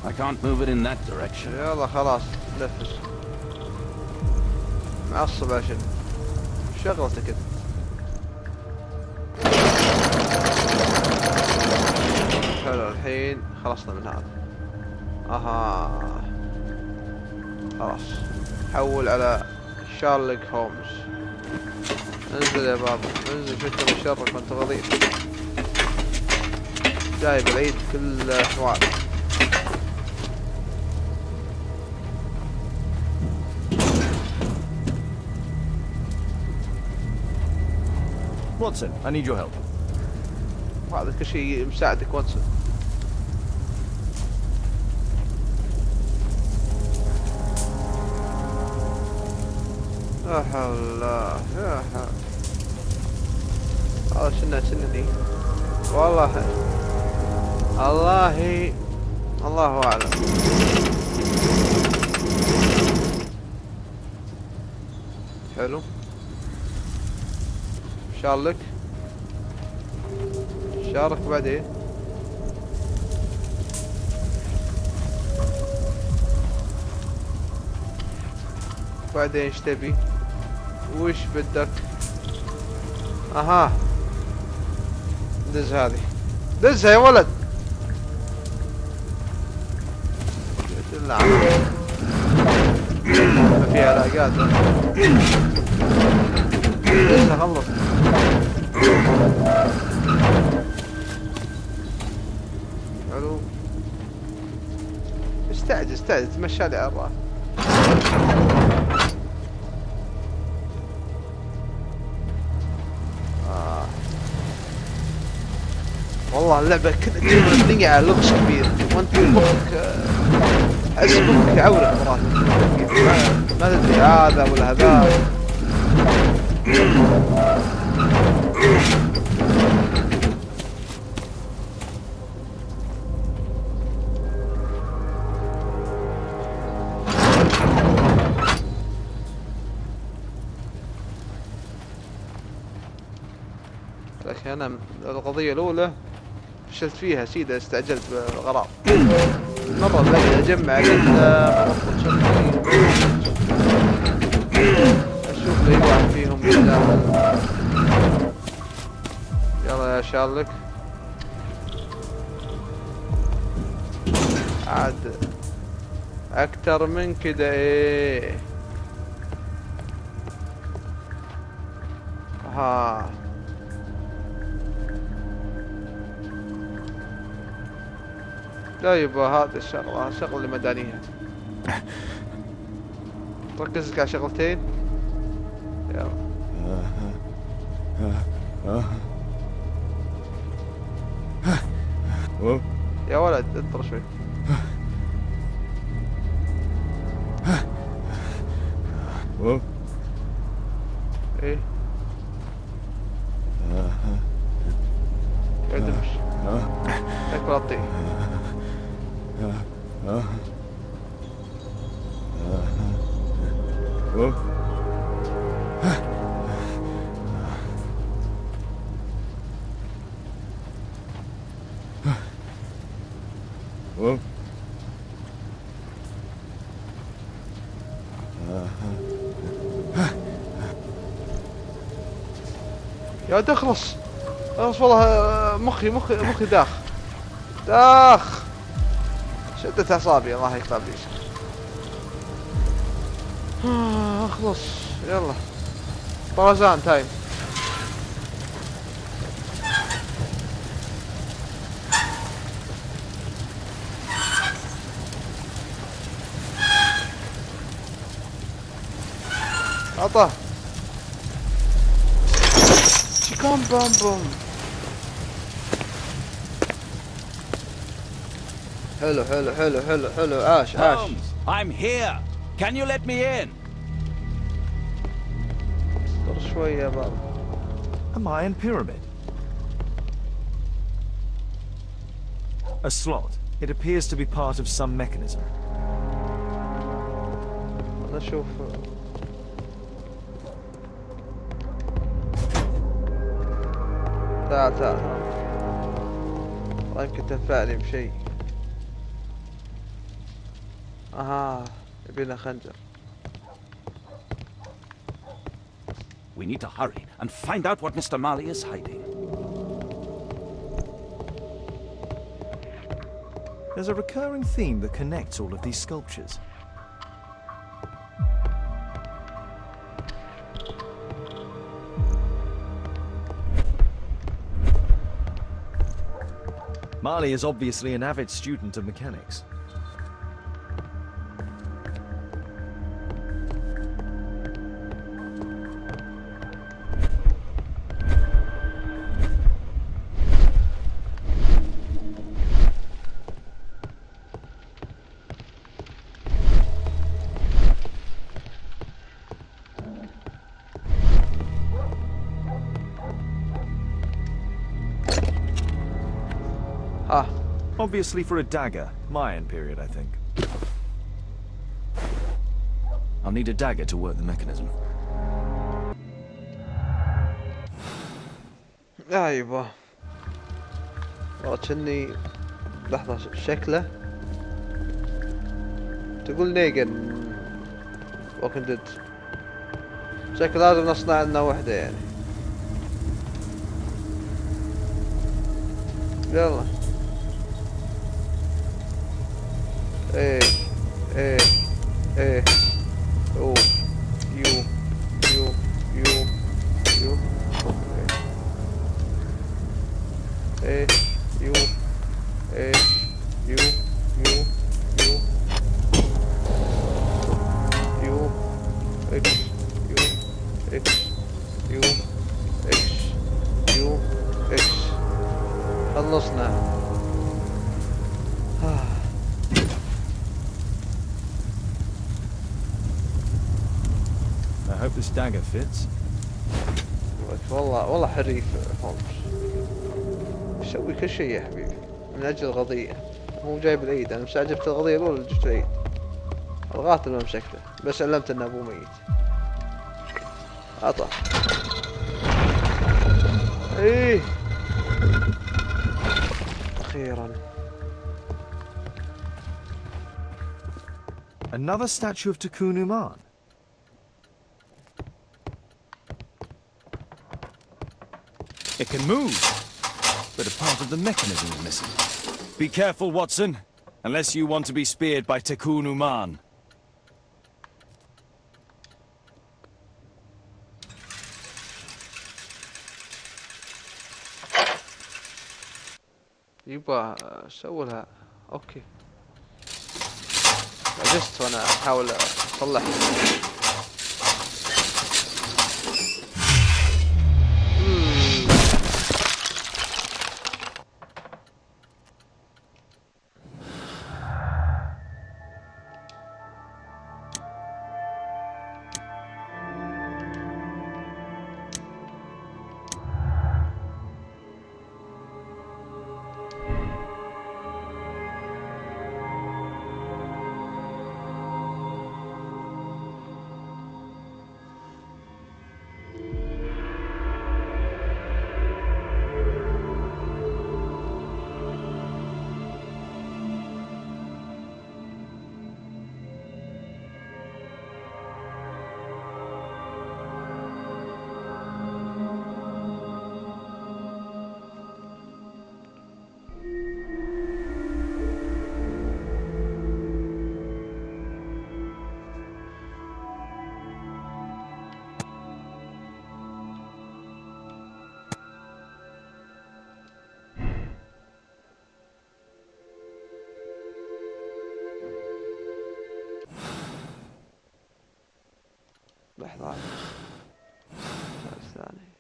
I can't move it in that direction. يلا خلاص نفس. معصب عشان شغلتك انت. حلو الحين خلصنا من هذا. اها خلاص حول على شارلوك هولمز. انزل يا بابا انزل، شفت من شرك وانت غضيب. جايب العيد كل احوال. Watson, I need your help. هذا كل شيء مساعدك واتسون. لا حول الله يا حول. هذا شنني والله. الله اعلم. حلو شارلوك شارك بعدين. بعدين ايش تبي؟ وش بدك؟ اها دز هذه، دزها يا ولد. لا ما فيها علاقات. دزها خلص. حلو استعجل تمشى لي على الراس. والله اللعبة كذا تجيب الدنيا على لغز كبير وانت مخك حس مخك يعورك مرات. ما تدري هذا ولا هذا. لكن انا القضية الاولى فشلت فيها سيدة، استعجلت بالغرام. مرة بلاقي اجمع ادلة مربط شرطي اشوف اي واحد فيهم يستاهل. يلا يا شارلوك عاد اكتر من كده. ايه ها لا يبا هذه الشغلة المدنية. ركز على شغلتين. يلا. يا ولد انطر شوي. ايه يدمش هيك بلطي. يا تخلص خلص والله. مخي داخ شدت اعصابي. الله يقطع بيش. اخلص يلا طرزان تايم. عطه شيكون بوم بوم. حلو عاش. Holmes, I'm here. Can you let me in? اصبر شوي يا بابا. A Mayan pyramid. A slot. It appears to be part of some mechanism. انا اشوف تعال يمكن تنفعني بشيء. اها يبينا خنجر. We need to hurry and find out what Mr. Marley is hiding. There's a recurring theme that connects all of these sculptures. Marley is obviously an avid student of mechanics. Obviously for a dagger. Mayan period, I think. I'll need a dagger to work the mechanism. ايوه والله كني لحظة شكله تقول نيجن ووكن ديد. شكله لازم نصنع لنا وحدة يعني. يلا ايه او يو ايه يو اكس يو اكس. خلصنا. I hope this dagger fits. والله حريف هولمز. يسوي كل شيء يا حبيبي من اجل القضية. مو جايب العيد. انا مستعجبت القضية الاولى اللي جبت العيد. الغاتل ما مسكته بس علمت ان ابوه ميت. عطى ايه اخيرا. Another statue of Takunu Man. It can move, but a part of the mechanism is missing. Be careful, Watson, unless you want to be speared by Takunu Man. يبا سووا لها اوكي. عجزت وانا احاول اصلح. لحظة ثاني.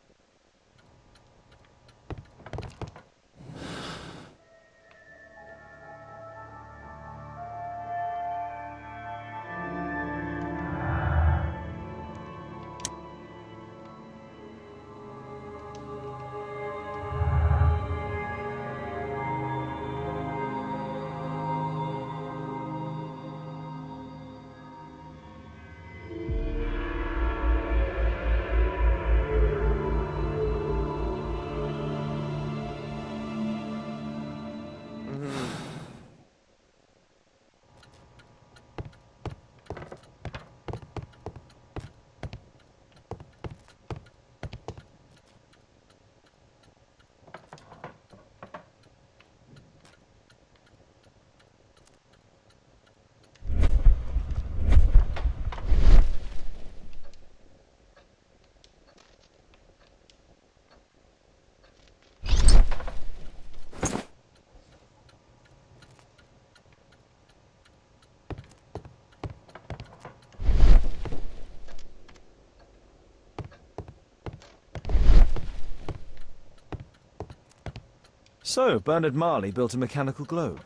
So, Bernard Marley built a mechanical globe.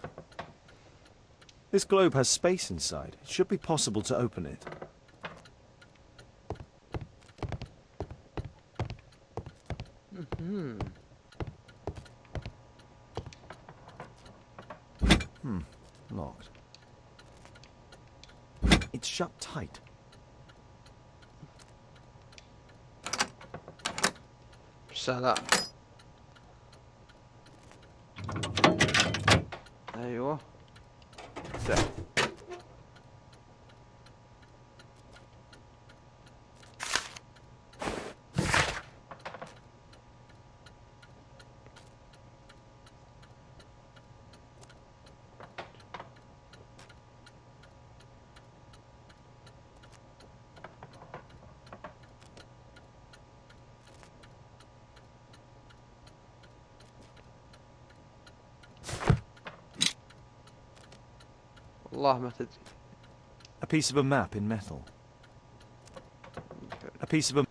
This globe has space inside. It should be possible to open it. Locked. It's shut tight. سلام. ايوه ده. والله ما تدري. A piece of a map in metal. A piece of a...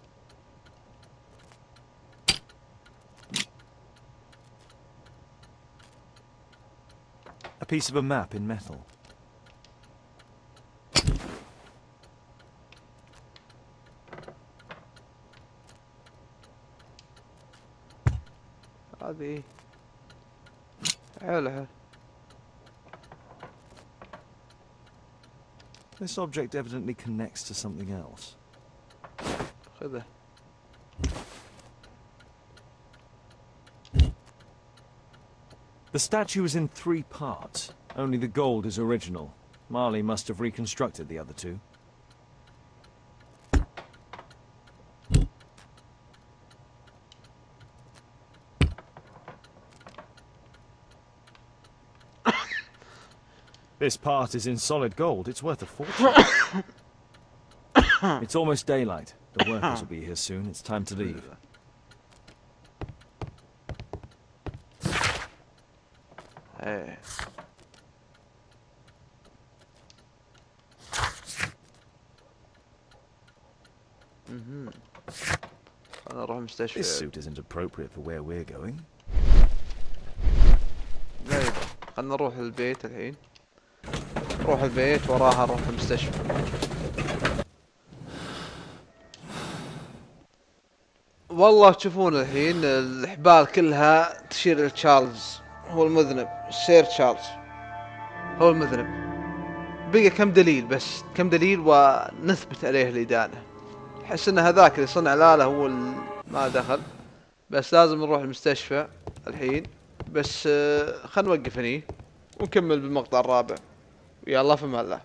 A piece of a map in metal. هذه حلوة. This object evidently connects to something else. خذه. The statue is in 3 parts. Only the gold is original. Marley must have reconstructed the other 2. This part is in solid gold. It's worth a fortune. It's almost daylight. The workers will be here soon. It's time to leave. ايه خلنا نروح المستشفى. This suit isn't appropriate for where we're going. طيب خلنا نروح البيت الحين. نروح البيت وراها نروح المستشفى. والله تشوفون الحين الحبال كلها تشير لتشارلز، هو المذنب. سير تشارلز هو المذنب. بقى كم دليل، بس كم دليل ونثبت عليه الإدانة. أحس إن هذاك اللي صنع الآلة هو ما دخل، بس لازم نروح المستشفى الحين. بس خلنا نوقف هني ونكمل بالمقطع الرابع. يلا في الله.